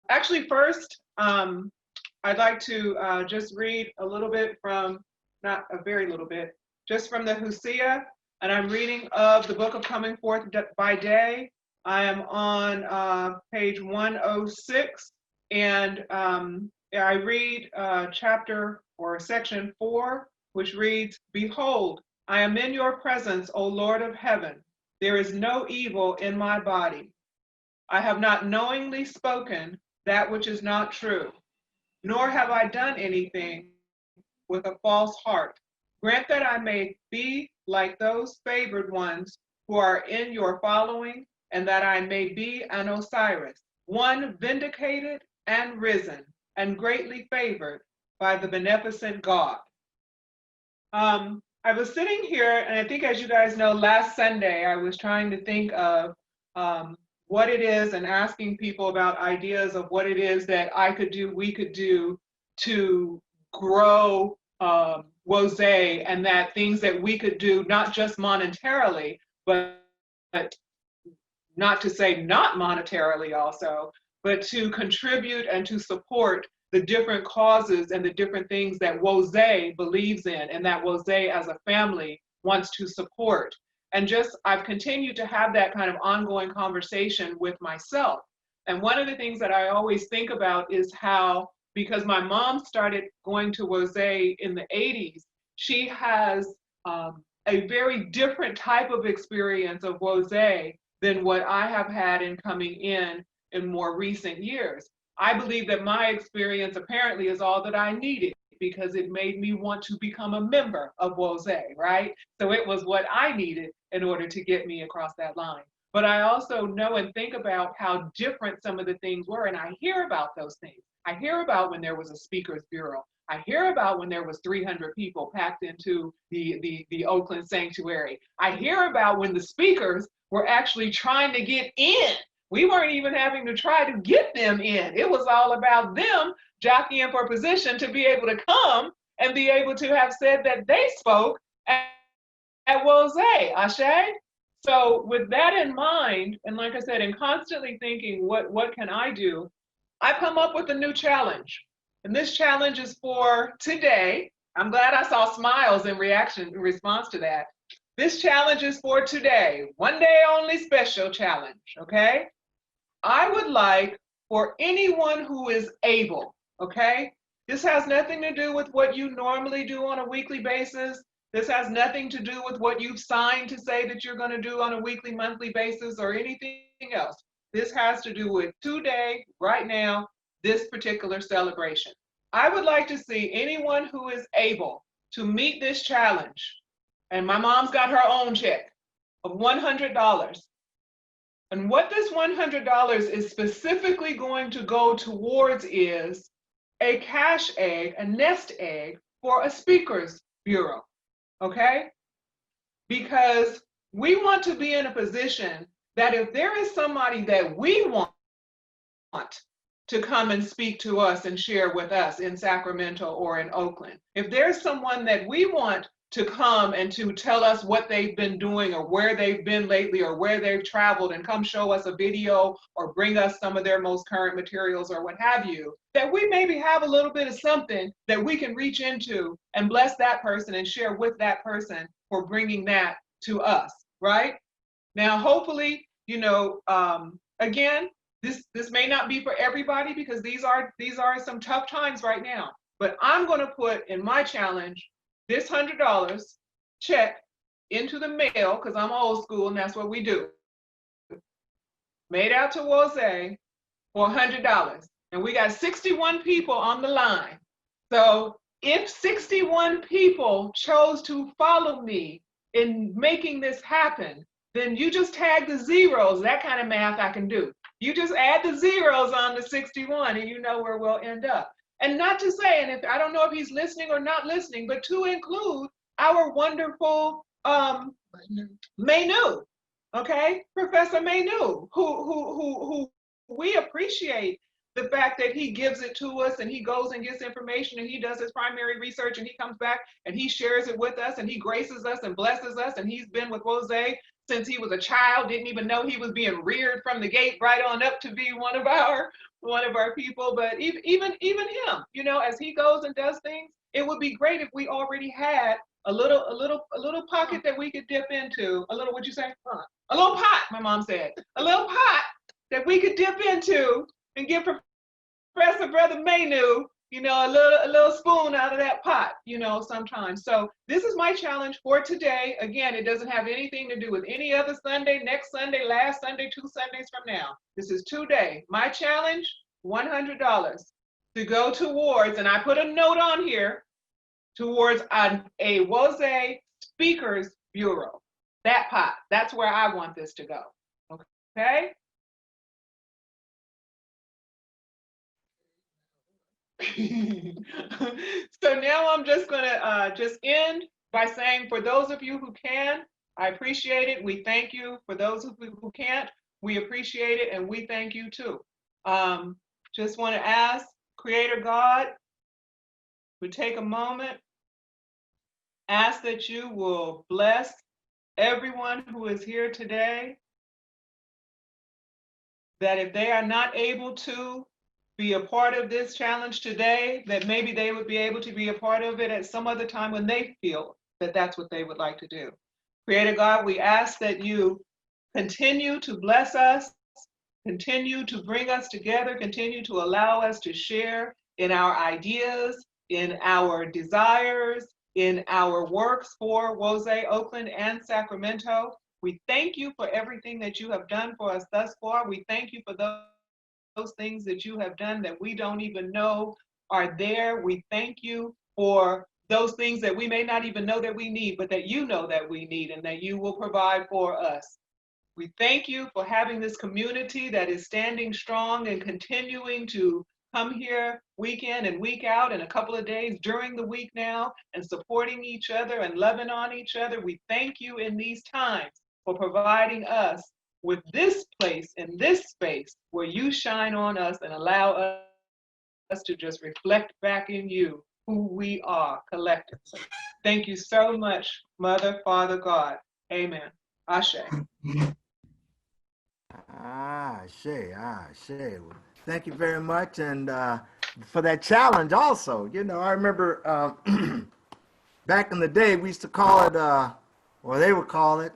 Speaker 15: actually first, I'd like to just read a little bit from, not a very little bit, just from the Hosea, and I'm reading of the book of Coming Forth by Day. I am on page 106, and I read chapter or section 4, which reads, "Behold, I am in your presence, O Lord of heaven. There is no evil in my body. I have not knowingly spoken that which is not true, nor have I done anything with a false heart. Grant that I may be like those favored ones who are in your following, and that I may be an Osiris, one vindicated and risen, and greatly favored by the beneficent God." I was sitting here, and I think, as you guys know, last Sunday, I was trying to think of what it is and asking people about ideas of what it is that I could do, we could do to grow Wose, and that things that we could do, not just monetarily, but not to say not monetarily also, but to contribute and to support the different causes and the different things that Wose believes in, and that Wose as a family wants to support. And just, I've continued to have that kind of ongoing conversation with myself. And one of the things that I always think about is how, because my mom started going to Wose in the 80s, she has a very different type of experience of Wose than what I have had in coming in more recent years. I believe that my experience apparently is all that I needed, because it made me want to become a member of Wose, right? So it was what I needed in order to get me across that line. But I also know and think about how different some of the things were, and I hear about those things. I hear about when there was a speakers bureau. I hear about when there was 300 people packed into the Oakland sanctuary. I hear about when the speakers were actually trying to get in. We weren't even having to try to get them in. It was all about them jockeying for position to be able to come and be able to have said that they spoke at Wose, Ashe. So with that in mind, and like I said, and constantly thinking, what can I do? I've come up with a new challenge. And this challenge is for today. I'm glad I saw smiles in response to that. This challenge is for today, one day only special challenge, okay? I would like for anyone who is able, okay? This has nothing to do with what you normally do on a weekly basis. This has nothing to do with what you've signed to say that you're going to do on a weekly, monthly basis or anything else. This has to do with today, right now, this particular celebration. I would like to see anyone who is able to meet this challenge, and my mom's got her own check of $100. And what this $100 is specifically going to go towards is a cash egg, a nest egg for a speakers bureau, okay? Because we want to be in a position that if there is somebody that we want to come and speak to us and share with us in Sacramento or in Oakland, if there's someone that we want to come and to tell us what they've been doing or where they've been lately or where they've traveled and come show us a video or bring us some of their most current materials or what have you, that we maybe have a little bit of something that we can reach into and bless that person and share with that person for bringing that to us, right? Now, hopefully, you know, again, this may not be for everybody because these are some tough times right now. But I'm going to put in my challenge this $100 check into the mail because I'm old school and that's what we do. Made out to Wose for $100. And we got 61 people on the line. So if 61 people chose to follow me in making this happen, then you just tag the zeros. That kind of math I can do. You just add the zeros on the 61 and you know where we'll end up. And not to say, and if I don't know if he's listening or not listening, but to include our wonderful Maynu, okay, Professor Maynu, who we appreciate the fact that he gives it to us and he goes and gets information and he does his primary research and he comes back and he shares it with us and he graces us and blesses us, and he's been with Wose since he was a child, didn't even know he was being reared from the gate right on up to be one of our people. But even him, you know, as he goes and does things, it would be great if we already had a little pocket that we could dip into. A little, what'd you say? A little pot, my mom said. A little pot that we could dip into and give Professor Brother Maynu, you know, a little spoon out of that pot, you know, sometimes. So this is my challenge for today. Again, it doesn't have anything to do with any other Sunday, next Sunday, last Sunday, 2 Sundays from now. This is today. My challenge, $100 to go towards, and I put a note on here, towards a Wose Speakers Bureau. That pot, that's where I want this to go, okay? So now I'm just gonna just end by saying, for those of you who can, I appreciate it. We thank you. For those who can't, we appreciate it and we thank you too. Just want to ask Creator God to take a moment, ask that you will bless everyone who is here today, that if they are not able to be a part of this challenge today, that maybe they would be able to be a part of it at some other time when they feel that that's what they would like to do. Creator God, we ask that you continue to bless us, continue to bring us together, continue to allow us to share in our ideas, in our desires, in our works for Wose, Oakland, and Sacramento. We thank you for everything that you have done for us thus far. We thank you for those things that you have done that we don't even know are there. We thank you for those things that we may not even know that we need, but that you know that we need and that you will provide for us. We thank you for having this community that is standing strong and continuing to come here week in and week out and a couple of days during the week now and supporting each other and loving on each other. We thank you in these times for providing us with this place in this space where you shine on us and allow us to just reflect back in you who we are collectively. Thank you so much, Mother, Father, God. Amen. Ashe.
Speaker 1: Ashe. Well, thank you very much, and for that challenge also. You know, I remember back in the day, we used to call it, or they would call it,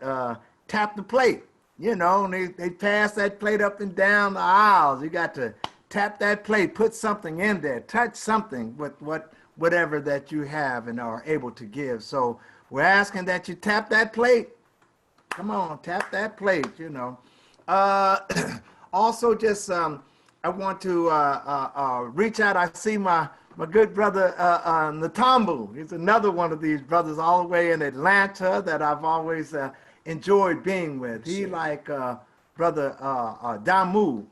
Speaker 1: tap the plate. You know, and they pass that plate up and down the aisles. You got to tap that plate, put something in there, touch something with whatever that you have and are able to give. So we're asking that you tap that plate. Come on, tap that plate, you know. Also, just I want to reach out. I see my good brother Natambu. He's another one of these brothers all the way in Atlanta that I've always enjoyed being with. He like brother Damu.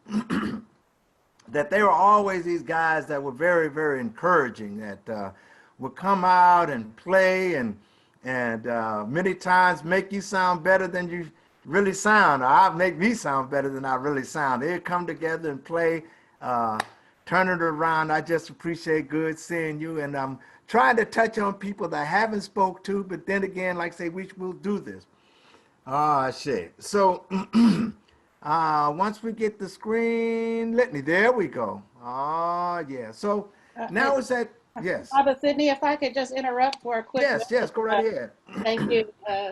Speaker 1: That they were always these guys that were very, very encouraging, that would come out and play and many times make you sound better than you really sound. Or I make me sound better than I really sound. They'd come together and play, turn it around. I just appreciate good seeing you, and I'm trying to touch on people that I haven't spoke to, but then again, like I say, we will do this. Ah, shit. So once we get the screen, there we go. Oh, yeah. So now it's at, yes.
Speaker 17: Father Sydney, if I could just interrupt for a quick
Speaker 1: Yes, yes, go right ahead.
Speaker 17: Thank you,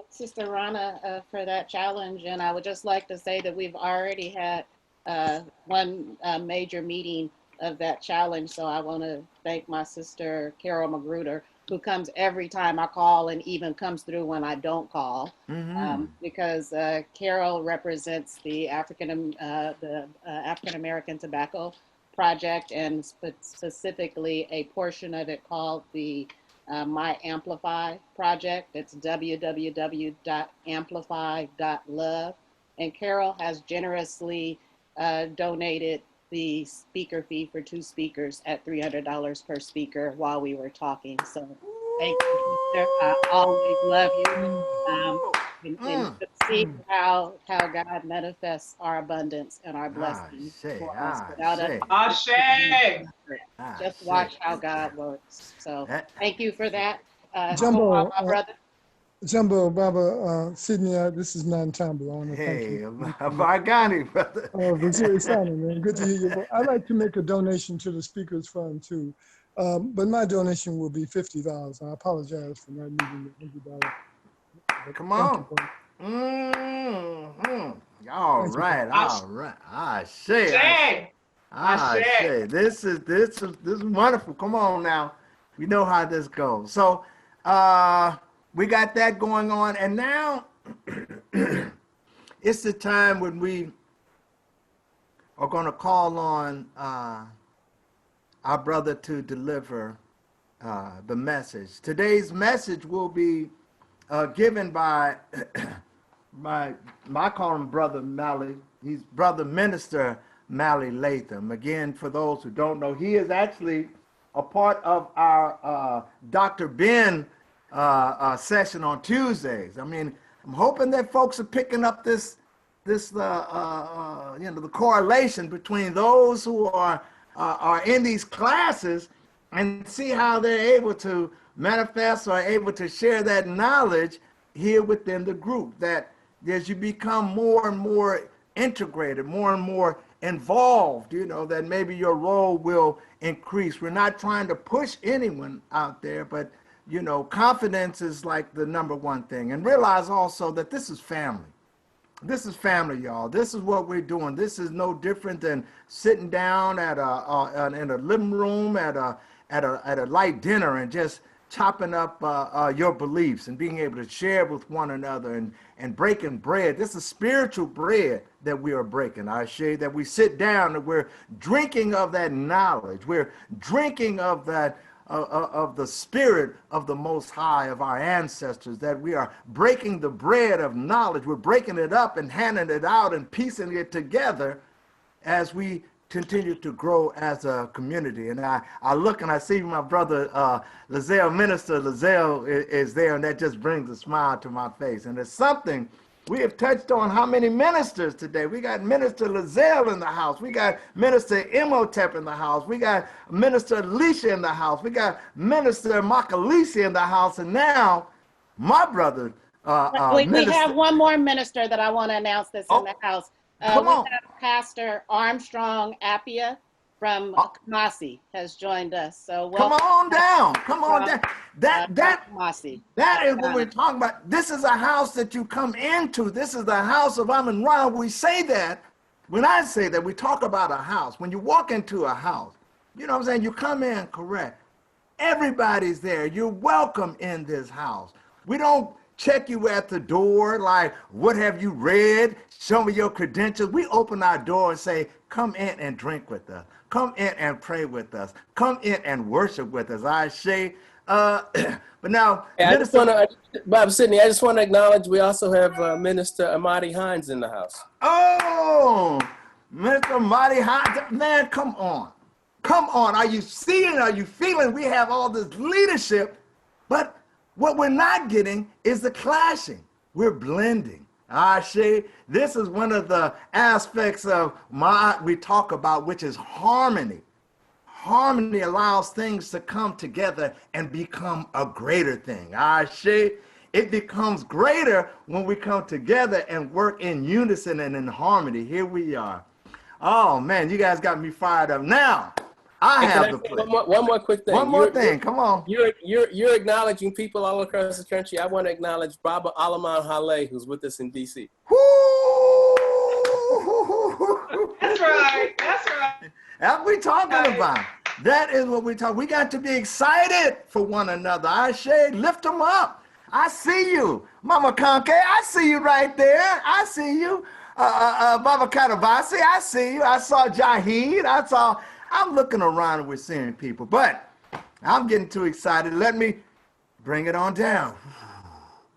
Speaker 17: Sister Rana, for that challenge. And I would just like to say that we've already had one major meeting of that challenge. So I want to thank my sister, Carol Magruder, who comes every time I call and even comes through when I don't call. Because Carol represents the African American Tobacco Project, and specifically a portion of it called the My Amplify project. It's www.amplify.love. And Carol has generously donated the speaker fee for 2 speakers at $300 per speaker while we were talking. So thank you, sister. I always love you. And to see how God manifests our abundance and our blessings for us without us. Just watch how God works. So thank you for that.
Speaker 7: Jumbo,
Speaker 17: my brother.
Speaker 7: Jumbo, Baba, Sydney, this is Nan Tambo. I want to thank you.
Speaker 1: Vargani, brother.
Speaker 7: Oh, Missouri Signing, man. Good to hear your voice. I'd like to make a donation to the Speakers Fund, too. But my donation will be $50. I apologize for not needing the $100.
Speaker 1: Come on. All right. I say. This is wonderful. Come on now. We know how this goes. So we got that going on, and now it's the time when we are going to call on our brother to deliver the message. Today's message will be given by I call him Brother Mallie. He's Brother Minister Mallie Latham. Again, for those who don't know, he is actually a part of our Dr. Ben session on Tuesdays. I mean, I'm hoping that folks are picking up the correlation between those who are in these classes and see how they're able to manifest or able to share that knowledge here within the group. That as you become more and more integrated, more and more involved, that maybe your role will increase. We're not trying to push anyone out there, but confidence is like the number one thing. And realize also that this is family. This is family, y'all. This is what we're doing. This is no different than sitting down in a living room at a light dinner and just chopping up your beliefs and being able to share with one another and breaking bread. This is spiritual bread that we are breaking. I share that we sit down and we're drinking of that knowledge. We're drinking of that of the spirit of the Most High, of our ancestors, that we are breaking the bread of knowledge. We're breaking it up and handing it out and piecing it together as we continue to grow as a community. And I look and I see my brother Lazelle, Minister Lazelle is there, and that just brings a smile to my face. And it's something we have touched on. How many ministers today? We got Minister Lazelle in the house. We got Minister Imhotep in the house. We got Minister Alicia in the house. We got Minister Makalisi in the house. And now my brother,
Speaker 17: we have one more minister that I want to announce that's in the house. We have Pastor Armstrong Appia from Kumasi has joined us. So
Speaker 1: come on down. Come on down. That is what we're talking about. This is a house that you come into. This is the house of Amun Ra. We say that. When I say that, we talk about a house. When you walk into a house, you know what I'm saying? You come in, correct. Everybody's there. You're welcome in this house. We don't check you at the door like, what have you read? Show me your credentials. We open our door and say, come in and drink with us. Come in and pray with us. Come in and worship with us. I say, but now,
Speaker 18: I just want to, Bob Sidney, I just want to acknowledge we also have Minister Amadi Hines in the house.
Speaker 1: Oh, Minister Amadi Hines, man, come on. Come on. Are you seeing, are you feeling? We have all this leadership, but what we're not getting is the clashing. We're blending. I say this is one of the aspects of we talk about, which is harmony. Harmony allows things to come together and become a greater thing. It becomes greater when we come together and work in unison and in harmony. Here we are. Oh man, you guys got me fired up. Now, I
Speaker 18: Hey, can
Speaker 1: have
Speaker 18: I
Speaker 1: the
Speaker 18: say
Speaker 1: pleasure.
Speaker 18: one more quick thing?
Speaker 1: One more thing, come on.
Speaker 18: You're acknowledging people all across the country. I want to acknowledge Baba Alaman Hale, who's with us in DC.
Speaker 15: That's right. That's right.
Speaker 1: That's what we talking about. That is what we talk. We got to be excited for one another. I say, lift them up. I see you, Mama Conke. I see you right there. I see you, Baba Kadavasi. I see you. I saw Jahid. I'm looking around and we're seeing people, but I'm getting too excited. Let me bring it on down.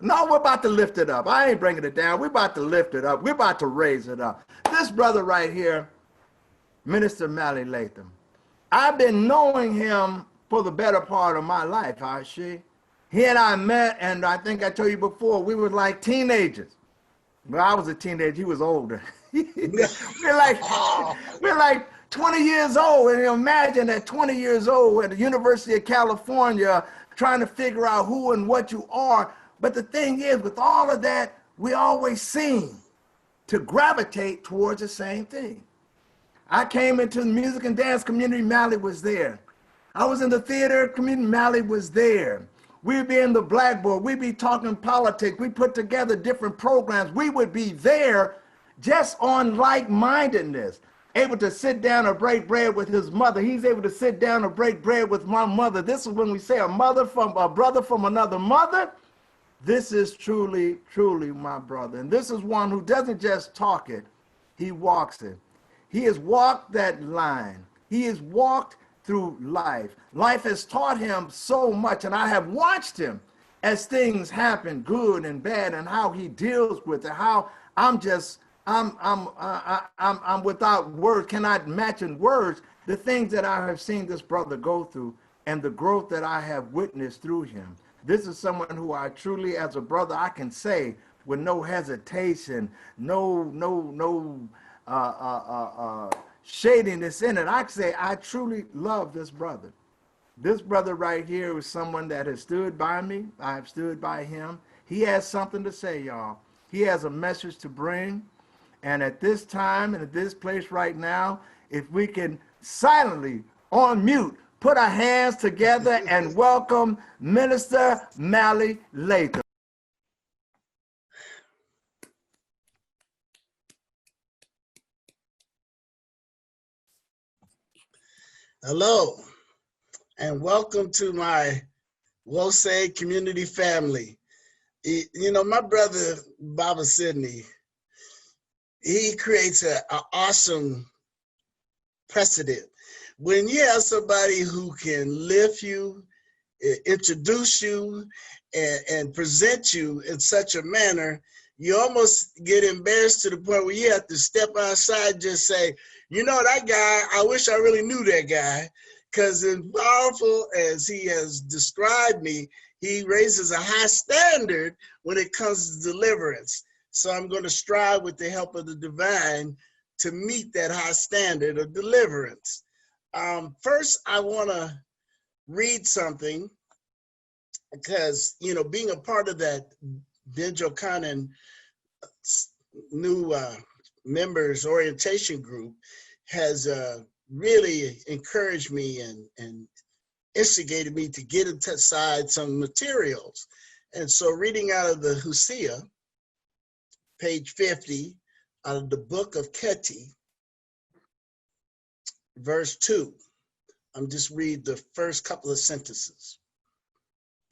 Speaker 1: No, we're about to lift it up. I ain't bringing it down. We're about to lift it up. We're about to raise it up. This brother right here, Minister Mallie Latham, I've been knowing him for the better part of my life, Hashi. He and I met, and I think I told you before, we were like teenagers. Well, I was a teenager, he was older. we're like 20 years old, and imagine at 20 years old at the University of California, trying to figure out who and what you are. But the thing is, with all of that, we always seem to gravitate towards the same thing. I came into the music and dance community, Mallie was there. I was in the theater community, Mallie was there. We'd be in the blackboard, we'd be talking politics, we put together different programs. We would be there just on like-mindedness, able to sit down and break bread with his mother. He's able to sit down and break bread with my mother. This is when we say a brother from another mother. This is truly, truly my brother. And this is one who doesn't just talk it, he walks it. He has walked that line. He has walked through life. Life has taught him so much, and I have watched him as things happen, good and bad, and how he deals with it. How I'm without words, cannot match in words the things that I have seen this brother go through and the growth that I have witnessed through him. This is someone who I truly, as a brother, I can say with no hesitation, no shadiness in it. I say I truly love this brother. This brother right here is someone that has stood by me. I have stood by him. He has something to say, y'all. He has a message to bring. And at this time and at this place right now, if we can silently, on mute, put our hands together and welcome Minister Mallie Latham.
Speaker 19: Hello, and welcome to my Wosay community family. You know, my brother, Baba Sidney, he creates an awesome precedent. When you have somebody who can lift you, introduce you, and present you in such a manner, you almost get embarrassed to the point where you have to step outside and just say, you know, that guy, I wish I really knew that guy, because as powerful as he has described me, he raises a high standard when it comes to deliverance. So I'm going to strive with the help of the divine to meet that high standard of deliverance. First, I want to read something because, you know, being a part of that Benjo Kanan new members orientation group has really encouraged me and instigated me to get inside some materials. And so reading out of the Hosea, page 50, out of the book of Keti, verse 2. I'm just read the first couple of sentences.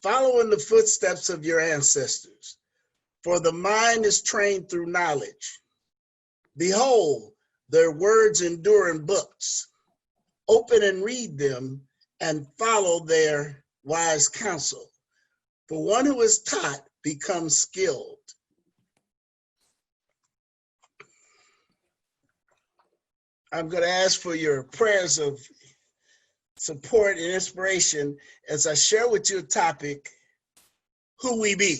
Speaker 19: Follow in the footsteps of your ancestors, for the mind is trained through knowledge. Behold, their words endure in books. Open and read them and follow their wise counsel. For one who is taught becomes skilled. I'm going to ask for your prayers of support and inspiration as I share with you a topic, who we be.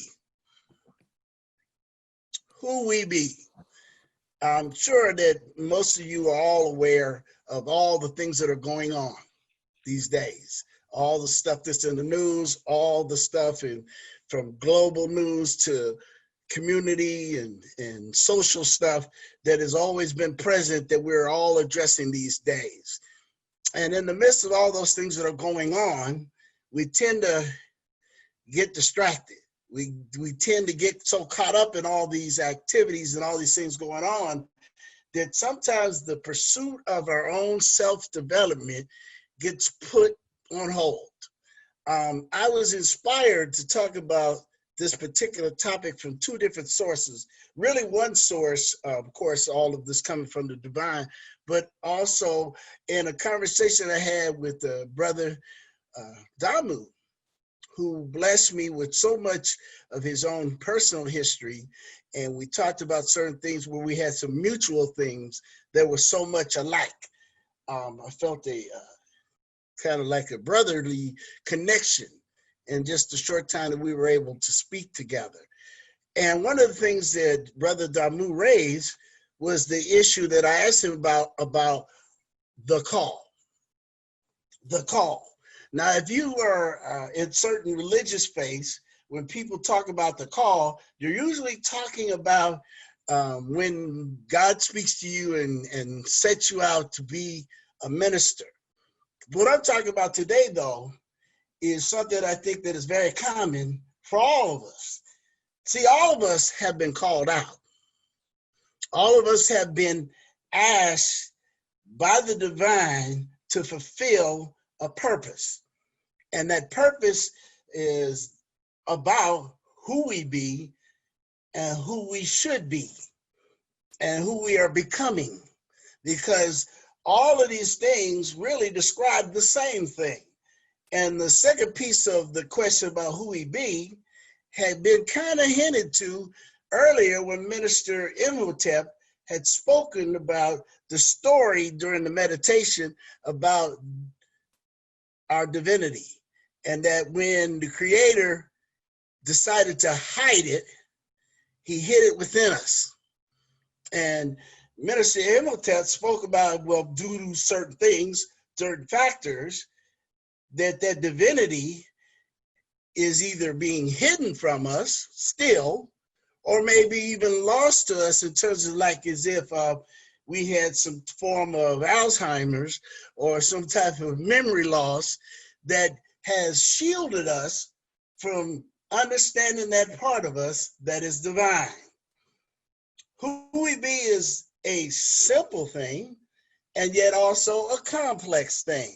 Speaker 19: Who we be. I'm sure that most of you are all aware of all the things that are going on. these days. All the stuff that's in the news, all the stuff from global news to community and social stuff that has always been present that we're all addressing these days. And in the midst of all those things that are going on, we tend to get distracted. We tend to get so caught up in all these activities and all these things going on that sometimes the pursuit of our own self-development gets put on hold. I was inspired to talk about this particular topic from two different sources. Really one source, of course, all of this coming from the divine, but also in a conversation I had with brother Damu, who blessed me with so much of his own personal history. And we talked about certain things where we had some mutual things that were so much alike. I felt a kind of like a brotherly connection in just the short time that we were able to speak together. And one of the things that Brother Damu raised was the issue that I asked him about the call. The call. Now, if you are in certain religious faiths, when people talk about the call, you're usually talking about when God speaks to you and sets you out to be a minister. What I'm talking about today, though, is something I think that is very common for all of us. See, all of us have been called out. All of us have been asked by the divine to fulfill a purpose. And that purpose is about who we be and who we should be and who we are becoming. Because all of these things really describe the same thing. And the second piece of the question about who we be had been kind of hinted to earlier when Minister Imhotep had spoken about the story during the meditation about our divinity. And that when the Creator decided to hide it, he hid it within us. And Minister Imhotep spoke about, well, due to certain things, certain factors, that divinity is either being hidden from us still, or maybe even lost to us in terms of like as if we had some form of Alzheimer's or some type of memory loss that has shielded us from understanding that part of us that is divine. Who we be is a simple thing and yet also a complex thing.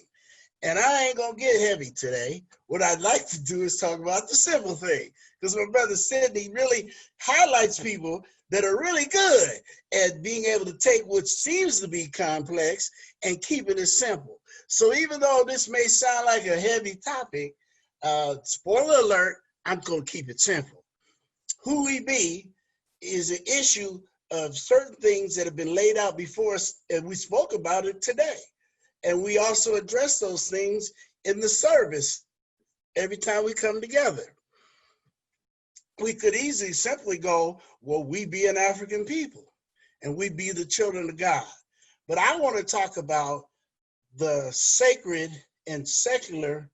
Speaker 19: And I ain't gonna get heavy today. What I'd like to do is talk about the simple thing, because my brother Sidney really highlights people that are really good at being able to take what seems to be complex and keeping it simple. So even though this may sound like a heavy topic, spoiler alert, I'm gonna keep it simple. Who we be is an issue of certain things that have been laid out before us, and we spoke about it today. And we also address those things in the service every time we come together. We could easily simply go, well, we be an African people and we be the children of God. But I want to talk about the sacred and secular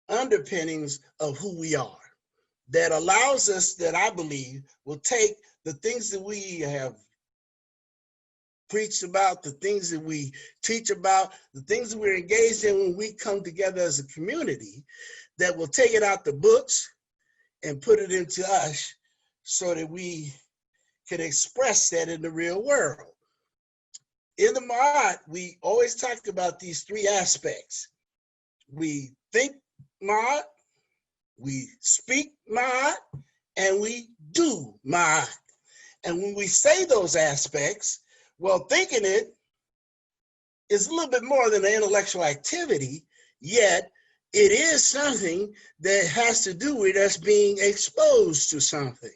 Speaker 19: underpinnings of who we are that allows us, that I believe, will take the things that we have preached about, the things that we teach about, the things that we're engaged in when we come together as a community, that will take it out the books and put it into us so that we can express that in the real world. In the Ma'at, we always talk about these three aspects. We think Ma'at, we speak Ma'at, and we do Ma'at. And when we say those aspects, well, thinking it is a little bit more than an intellectual activity, yet it is something that has to do with us being exposed to something.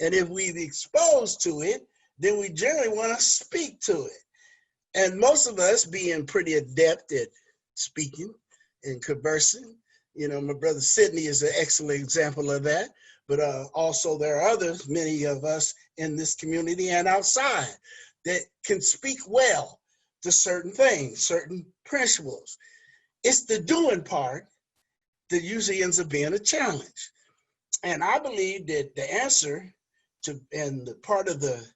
Speaker 19: And if we're exposed to it, then we generally want to speak to it. And most of us being pretty adept at speaking and conversing, you know, my brother Sidney is an excellent example of that. But also there are others, many of us in this community and outside, that can speak well to certain things, certain principles. It's the doing part that usually ends up being a challenge. And I believe that the answer to, and the part of the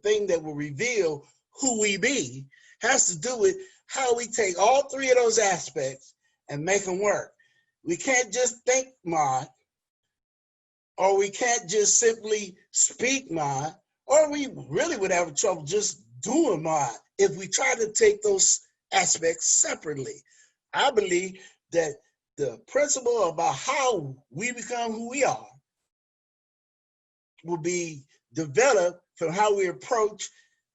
Speaker 19: thing that will reveal who we be has to do with how we take all three of those aspects and make them work. We can't just think mod, or we can't just simply speak mod, or we really would have trouble just doing mod if we try to take those aspects separately. I believe that the principle about how we become who we are will be developed from how we approach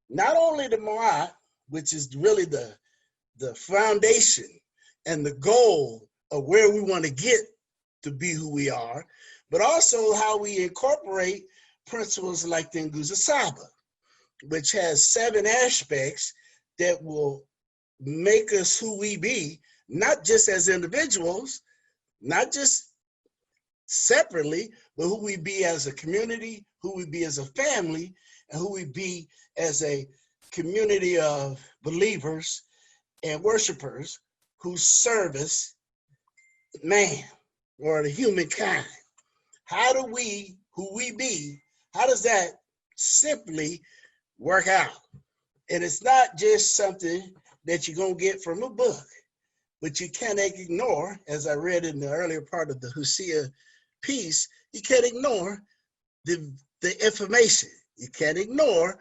Speaker 19: not only the mod, which is really the foundation and the goal of where we want to get to be who we are, but also how we incorporate principles like the Nguzo Saba, which has 7 aspects that will make us who we be, not just as individuals, not just separately, but who we be as a community, who we be as a family, and who we be as a community of believers and worshipers who service man or the humankind. How do we, who we be, how does that simply work out? And it's not just something that you're going to get from a book, but you can't ignore, as I read in the earlier part of the Hosea piece, you can't ignore the information. You can't ignore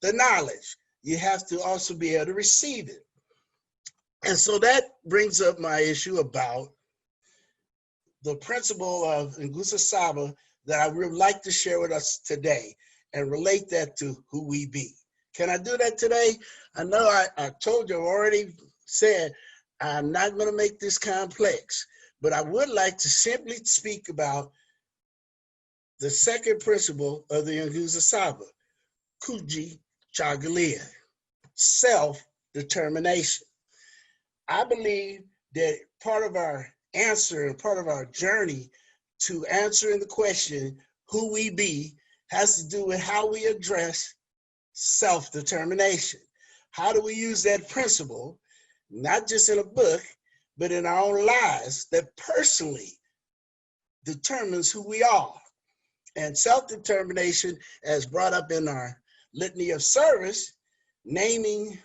Speaker 19: the knowledge. You have to also be able to receive it. And so that brings up my issue about the principle of Nguzo Saba that I would like to share with us today and relate that to who we be. Can I do that today? I know I told you, I've already said, I'm not going to make this complex, but I would like to simply speak about the second principle of the Nguzo Saba, Kuji Chagalia, self-determination. I believe that part of our answer and part of our journey to answering the question, who we be, has to do with how we address self-determination. How do we use that principle, not just in a book, but in our own lives that personally determines who we are? And self-determination, as brought up in our litany of service, naming,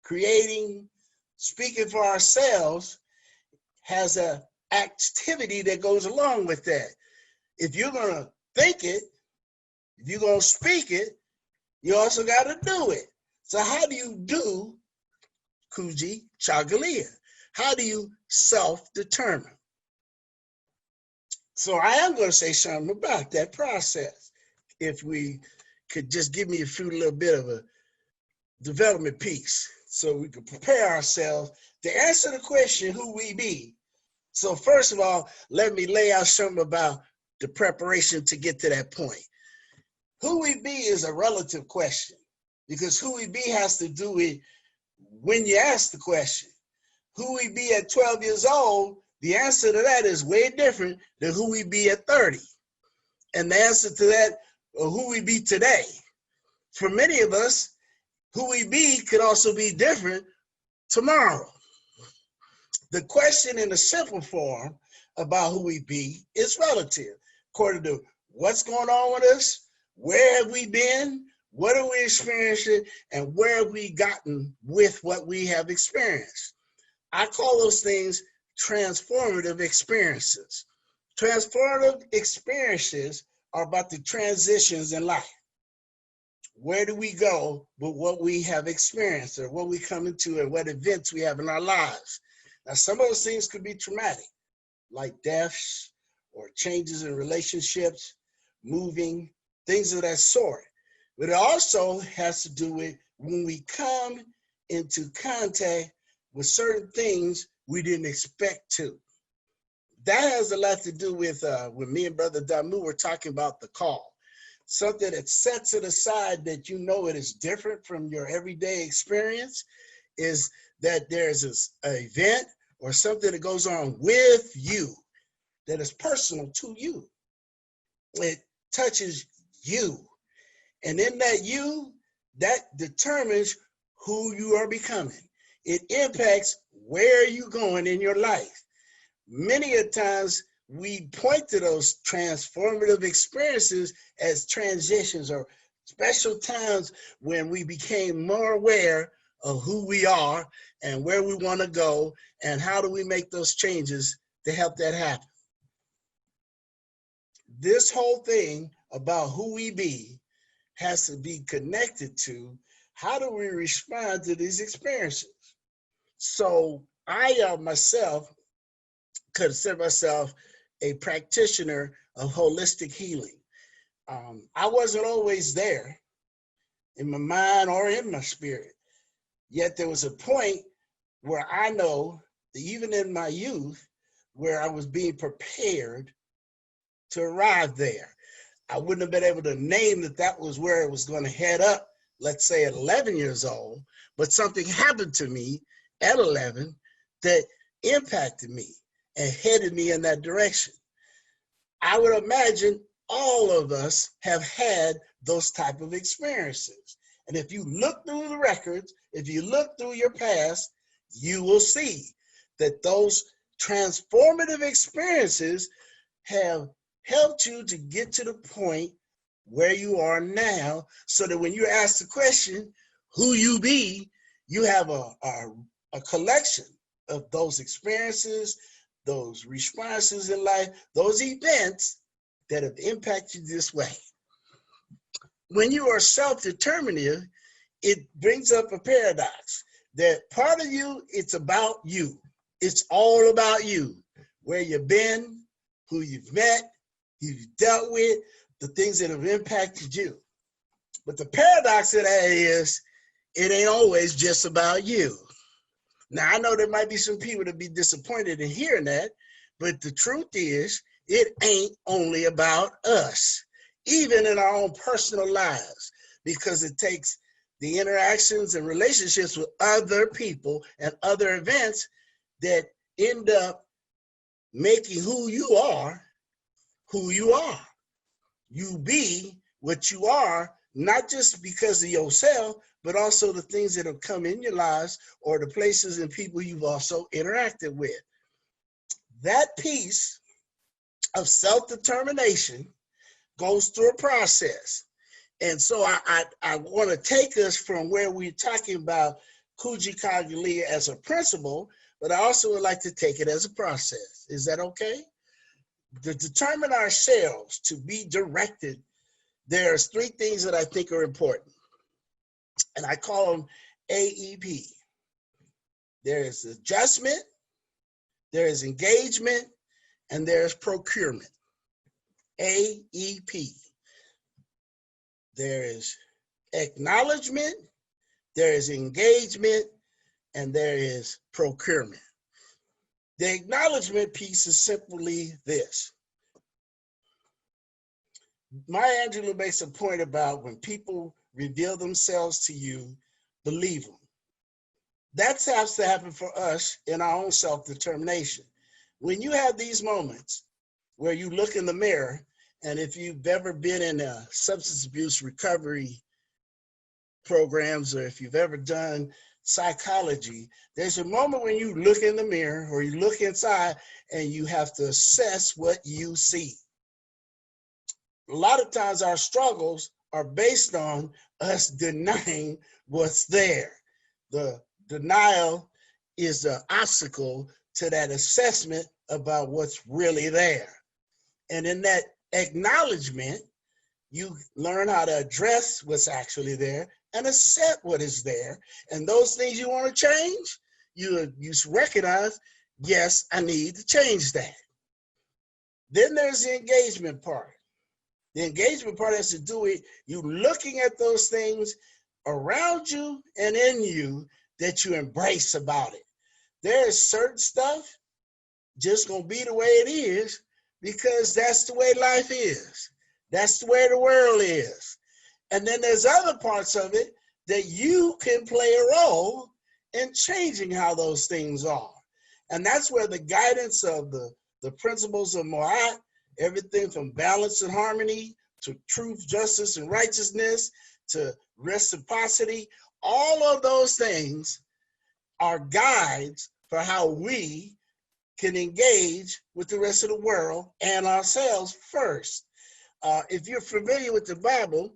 Speaker 19: creating, speaking for ourselves, has an activity that goes along with that. If you're going to think it, if you're going to speak it, you also got to do it. So how do you do Kuji Chagalia? How do you self-determine? So I am going to say something about that process. If we could just give me a few little bit of a development piece so we could prepare ourselves to answer the question, who we be. So first of all, let me lay out something about the preparation to get to that point. Who we be is a relative question because who we be has to do with when you ask the question. Who we be at 12 years old, the answer to that is way different than who we be at 30. And the answer to that, or who we be today. For many of us, who we be could also be different tomorrow. The question in a simple form about who we be is relative, according to what's going on with us, where have we been, what are we experiencing, and where have we gotten with what we have experienced. I call those things transformative experiences. Transformative experiences are about the transitions in life. Where do we go with what we have experienced or what we come into and what events we have in our lives? Now, some of those things could be traumatic, like deaths or changes in relationships, moving, things of that sort. But it also has to do with when we come into contact with certain things we didn't expect to. That has a lot to do with when me and Brother Damu were talking about the call. Something that sets it aside that you know it is different from your everyday experience is that there's an event or something that goes on with you that is personal to you. It touches you. And in that you, that determines who you are becoming. It impacts where you're going in your life. Many a times we point to those transformative experiences as transitions or special times when we became more aware of who we are and where we want to go and how do we make those changes to help that happen. This whole thing about who we be has to be connected to how do we respond to these experiences. So I myself consider myself a practitioner of holistic healing. I wasn't always there in my mind or in my spirit, yet there was a point where I know that even in my youth, where I was being prepared to arrive there. I wouldn't have been able to name that that was where it was going to head up, let's say at 11 years old, but something happened to me at 11 that impacted me and headed me in that direction. I would imagine all of us have had those type of experiences. And if you look through the records, if you look through your past, you will see that those transformative experiences have helped you to get to the point where you are now, so that when you ask the question, who you be, you have a collection of those experiences, those responses in life, those events that have impacted you this way. When you are self-determinative, it brings up a paradox that part of you, it's about you. It's all about you, where you've been, who you've met, who you've dealt with, the things that have impacted you. But the paradox of that is, it ain't always just about you. Now, I know there might be some people that be disappointed in hearing that, but the truth is, it ain't only about us, even in our own personal lives, because it takes the interactions and relationships with other people and other events that end up making who you are who you are. You be what you are, not just because of yourself, but also the things that have come in your lives or the places and people you've also interacted with. That piece of self-determination goes through a process. And so I want to take us from where we're talking about Kujichagulia as a principle, but I also would like to take it as a process. Is that okay? To determine ourselves to be directed, there's three things that I think are important, and I call them AEP. There is adjustment, there is engagement, and there's procurement. AEP. There is acknowledgement, there is engagement, and there is procurement. The acknowledgement piece is simply this. Maya Angelou makes a point about when people reveal themselves to you, believe them. That has to happen for us in our own self-determination. When you have these moments where you look in the mirror, and if you've ever been in a substance abuse recovery programs, or if you've ever done psychology, there's a moment when you look in the mirror or you look inside and you have to assess what you see. A lot of times our struggles are based on us denying what's there. The denial is the obstacle to that assessment about what's really there. And in that acknowledgement, you learn how to address what's actually there and accept what is there. And those things you want to change, you recognize, yes, I need to change that. Then there's the engagement part. The engagement part has to do with you looking at those things around you and in you that you embrace about it. There is certain stuff just gonna be the way it is because that's the way life is. That's the way the world is. And then there's other parts of it that you can play a role in changing how those things are. And that's where the guidance of the principles of Moat, everything from balance and harmony to truth, justice, and righteousness to reciprocity, all of those things are guides for how we can engage with the rest of the world and ourselves first. If you're familiar with the Bible,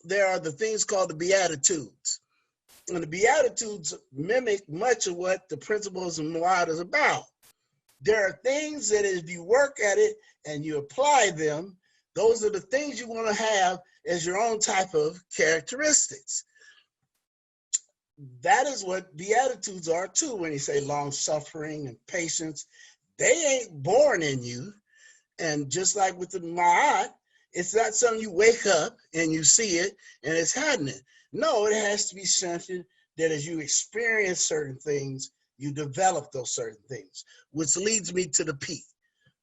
Speaker 19: there are the things called the Beatitudes. And the Beatitudes mimic much of what the principles of Moab is about. There are things that if you work at it and you apply them, those are the things you want to have as your own type of characteristics. That is what Beatitudes are too, when you say long suffering and patience. They ain't born in you. And just like with the Ma'at, it's not something you wake up and you see it and it's happening. No, it has to be something that as you experience certain things, you develop those certain things, which leads me to the P,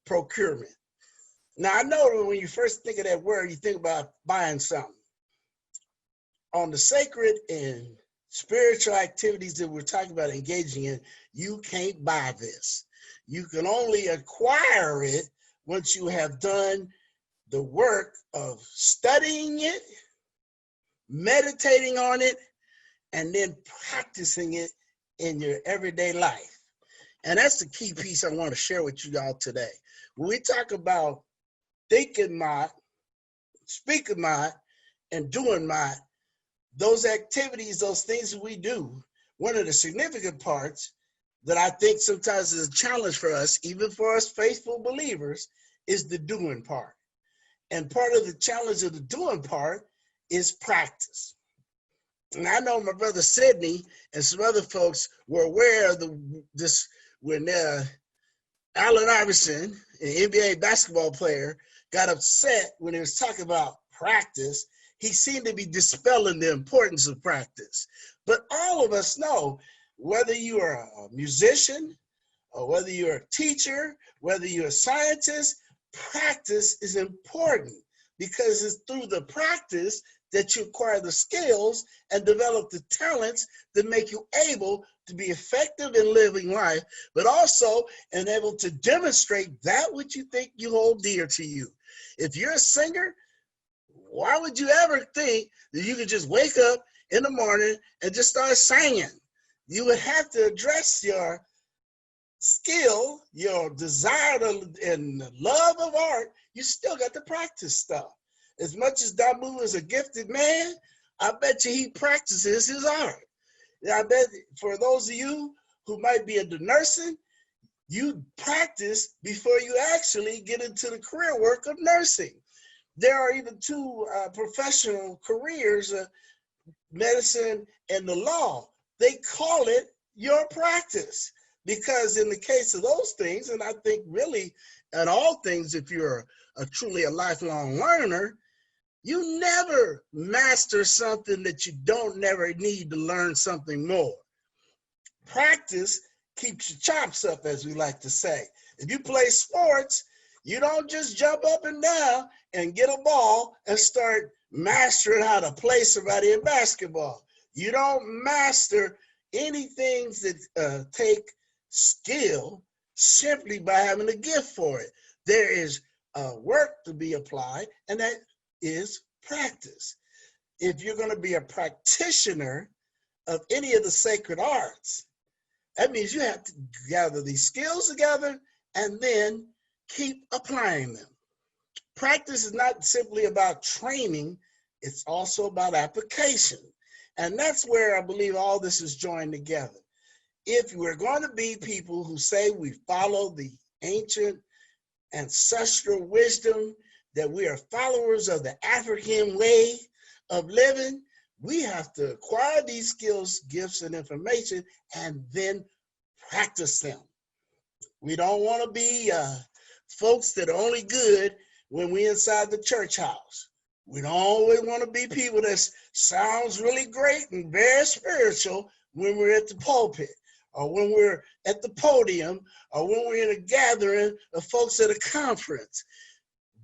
Speaker 19: procurement. Now, I know that when you first think of that word, you think about buying something. On the sacred and spiritual activities that we're talking about engaging in, you can't buy this. You can only acquire it once you have done the work of studying it, meditating on it, and then practicing it in your everyday life. And that's the key piece I want to share with you all today. When we talk about thinking Ma'at, speaking Ma'at, and doing Ma'at, those activities, those things that we do, one of the significant parts that I think sometimes is a challenge for us, even for us faithful believers, is the doing part. And part of the challenge of the doing part is practice. And I know my brother Sidney and some other folks were aware of this when Allen Iverson, an NBA basketball player, got upset when he was talking about practice. He seemed to be dispelling the importance of practice. But all of us know, whether you are a musician, or whether you're a teacher, whether you're a scientist, practice is important because it's through the practice that you acquire the skills and develop the talents that make you able to be effective in living life, but also able to demonstrate that which you think you hold dear to you. If you're a singer, why would you ever think that you could just wake up in the morning and just start singing? You would have to address your skill, your desire and love of art. You still got to practice stuff. As much as Damu is a gifted man, I bet you he practices his art. I bet for those of you who might be into nursing, you practice before you actually get into the career work of nursing. There are even two professional careers, medicine and the law. They call it your practice because in the case of those things, and I think really in all things, if you're truly a lifelong learner, you never master something that you don't never need to learn something more. Practice keeps your chops up, as we like to say. If you play sports, you don't just jump up and down and get a ball and start mastering how to play somebody in basketball. You don't master anything that take skill simply by having a gift for it. There is work to be applied, and that is practice. If you're going to be a practitioner of any of the sacred arts, that means you have to gather these skills together and then keep applying them. Practice is not simply about training, it's also about application. And that's where I believe all this is joined together. If we're going to be people who say we follow the ancient ancestral wisdom, that we are followers of the African way of living, we have to acquire these skills, gifts, and information, and then practice them. We don't want to be folks that are only good when we're inside the church house. We don't always want to be people that sounds really great and very spiritual when we're at the pulpit, or when we're at the podium, or when we're in a gathering of folks at a conference.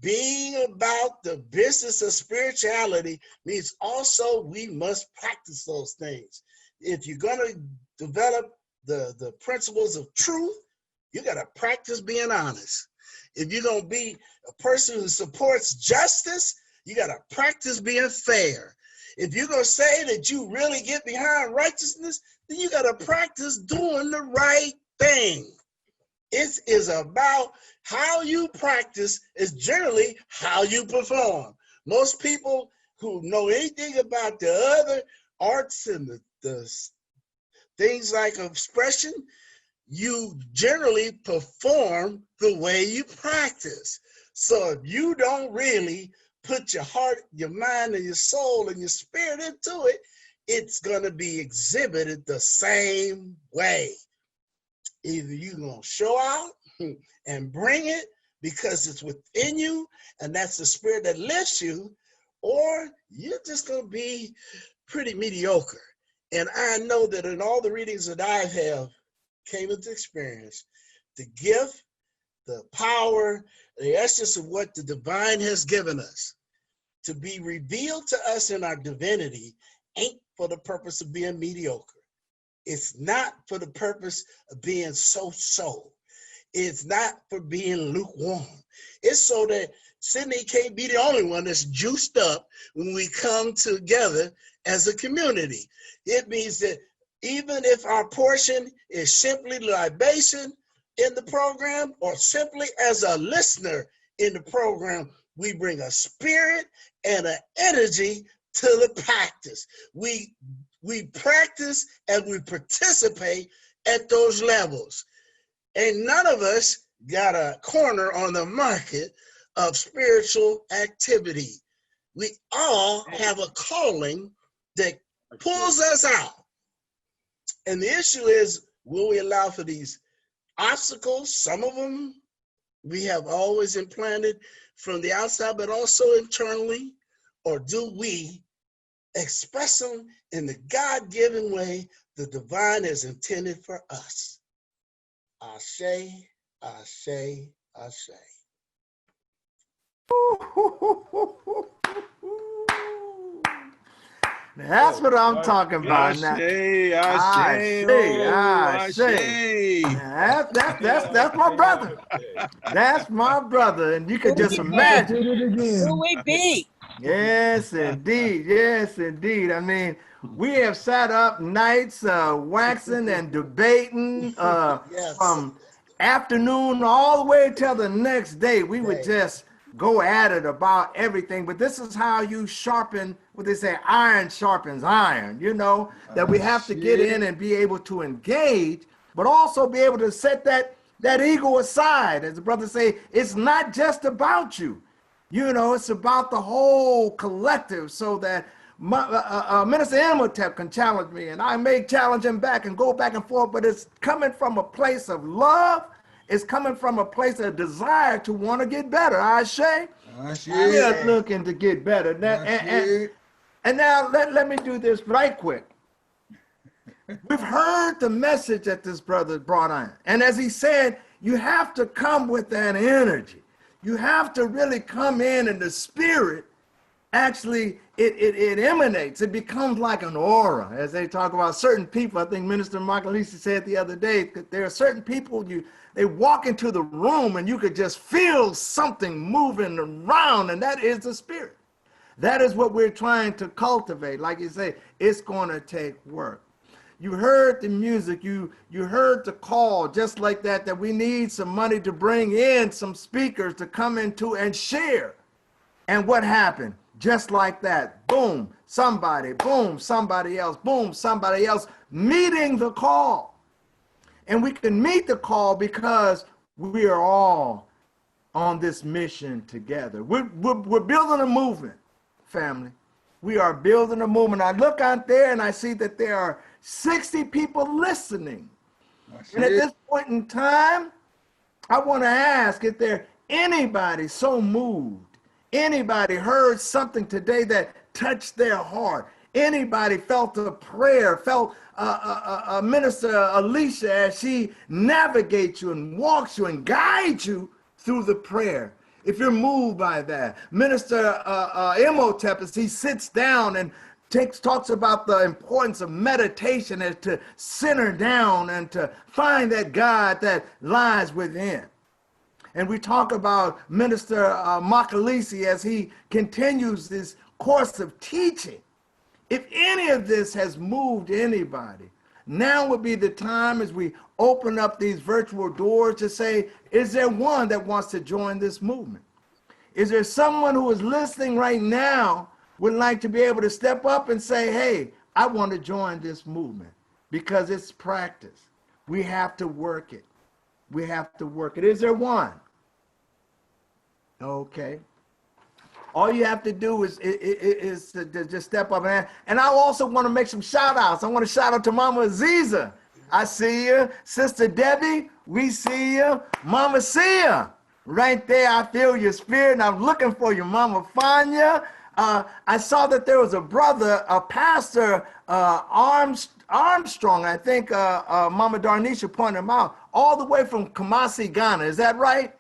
Speaker 19: Being about the business of spirituality means also we must practice those things. If you're going to develop the principles of truth, you got to practice being honest. If you're going to be a person who supports justice, you got to practice being fair. If you're going to say that you really get behind righteousness, then you got to practice doing the right thing. It is about how you practice is generally how you perform. Most people who know anything about the other arts and the things like expression, you generally perform the way you practice. So if you don't really put your heart, your mind, and your soul and your spirit into it, it's going to be exhibited the same way. Either you're going to show out and bring it because it's within you and that's the spirit that lifts you, or you're just going to be pretty mediocre. And I know that in all the readings that I have came into experience, the gift, the power, the essence of what the divine has given us to be revealed to us in our divinity ain't for the purpose of being mediocre. It's not for the purpose of being so-so. It's not for being lukewarm. It's so that Sydney can't be the only one that's juiced up when we come together as a community. It means that even if our portion is simply libation in the program or simply as a listener in the program, we bring a spirit and an energy to the practice. We practice and we participate at those levels. And none of us got a corner on the market of spiritual activity. We all have a calling that pulls us out. And the issue is, will we allow for these obstacles? Some of them we have always implanted from the outside, but also internally, or do we express them in the God-given way the divine has intended for us? Ashe, ashe, ashe.
Speaker 1: That's what I'm talking about now.
Speaker 14: Ashe,
Speaker 1: That's my brother. That's my brother, and you can just imagine.
Speaker 7: Did it again.
Speaker 4: Who we be?
Speaker 1: Yes, indeed. Yes, indeed. I mean, we have sat up nights waxing and debating from afternoon all the way till the next day. We would just go at it about everything. But this is how you sharpen, what they say, iron sharpens iron, you know, that we have to get in and be able to engage, but also be able to set that ego aside. As the brothers say, it's not just about you. You know, it's about the whole collective, so that Minister Imhotep can challenge me, and I may challenge him back and go back and forth, but it's coming from a place of love. It's coming from a place of desire to want to get better. Ashe? We are looking to get better. And now let me do this right quick. We've heard the message that this brother brought on. And as he said, you have to come with that energy. You have to really come in the spirit, actually, it emanates. It becomes like an aura. As they talk about certain people, I think Minister Mallie Latham said the other day, that there are certain people, they walk into the room and you could just feel something moving around, and that is the spirit. That is what we're trying to cultivate. Like you say, it's going to take work. You heard the music, you heard the call, just like that we need some money to bring in some speakers to come into and share. And what happened? Just like that, boom, somebody else, boom, somebody else, meeting the call. And we can meet the call because we are all on this mission together. We're building a movement, family. We are building a movement. I look out there and I see that there are 60 people listening. And at this point in time, I want to ask if there anybody so moved, anybody heard something today that touched their heart, anybody felt a prayer, felt Minister Alicia as she navigates you and walks you and guides you through the prayer. If you're moved by that, Minister Imhotep, as he sits down and talks about the importance of meditation as to center down and to find that God that lies within. And we talk about Minister Makalisi as he continues this course of teaching. If any of this has moved anybody, now would be the time as we open up these virtual doors to say, is there one that wants to join this movement? Is there someone who is listening right now would like to be able to step up and say, hey, I want to join this movement? Because it's practice. We have to work it. We have to work it. Is there one? Okay. All you have to do is to just step up. And I also want to make some shout outs. I want to shout out to Mama Aziza. I see you. Sister Debbie, we see you. Mama Sia, right there. I feel your spirit and I'm looking for you. Mama Fanya. I saw that there was a brother, a pastor, Armstrong. I think Mama Darnisha pointed him out, all the way from Kumasi, Ghana. Is that right?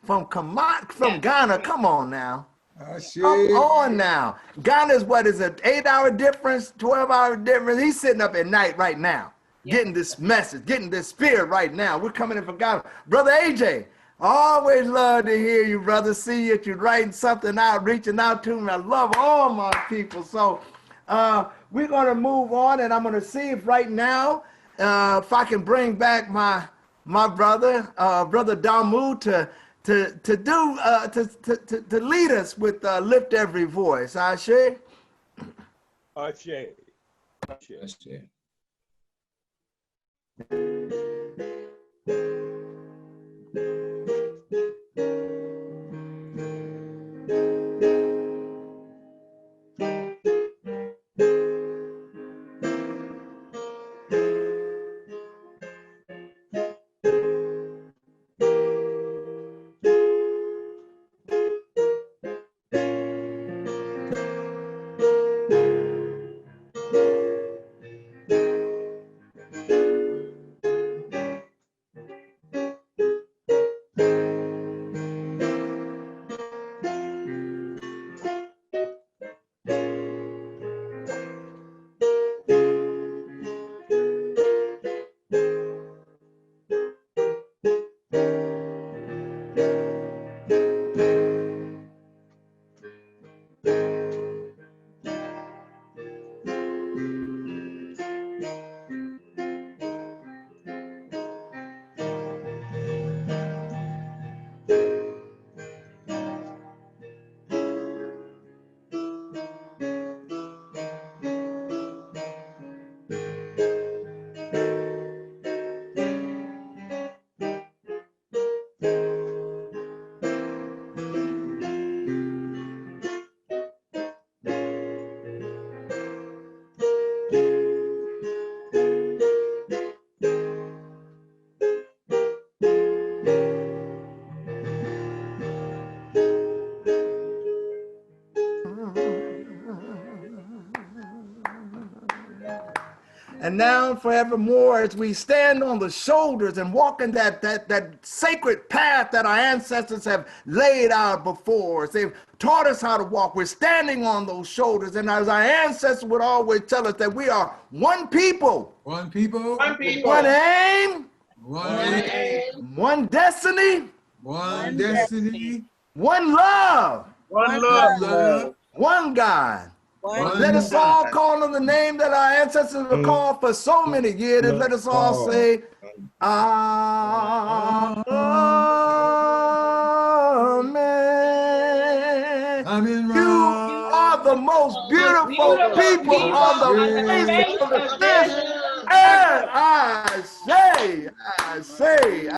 Speaker 1: From Ghana, come on now. Come on now. Ghana is what is it, 8-hour difference, 12-hour difference? He's sitting up at night right now, getting this message, getting this spirit right now. We're coming in from Ghana. Brother AJ, always love to hear you, brother. See you, you're writing something out, reaching out to me. I love all my people. So we're going to move on, and I'm going to see if right now, if I can bring back my brother, Brother Damu, to lead us with Lift Every Voice. Ashe?
Speaker 14: Ashe. Ashe.
Speaker 1: And now and forevermore, as we stand on the shoulders and walk in that sacred path that our ancestors have laid out before us. They've taught us how to walk. We're standing on those shoulders. And as our ancestors would always tell us that we are one people.
Speaker 2: One people.
Speaker 1: One people. One aim.
Speaker 2: One aim.
Speaker 1: One destiny.
Speaker 2: One destiny.
Speaker 1: One love.
Speaker 2: One love.
Speaker 1: One God. Let us all call on the name that our ancestors were called for so many years. And let us all say, Amen. You are the most beautiful people on the face of this earth. And I say,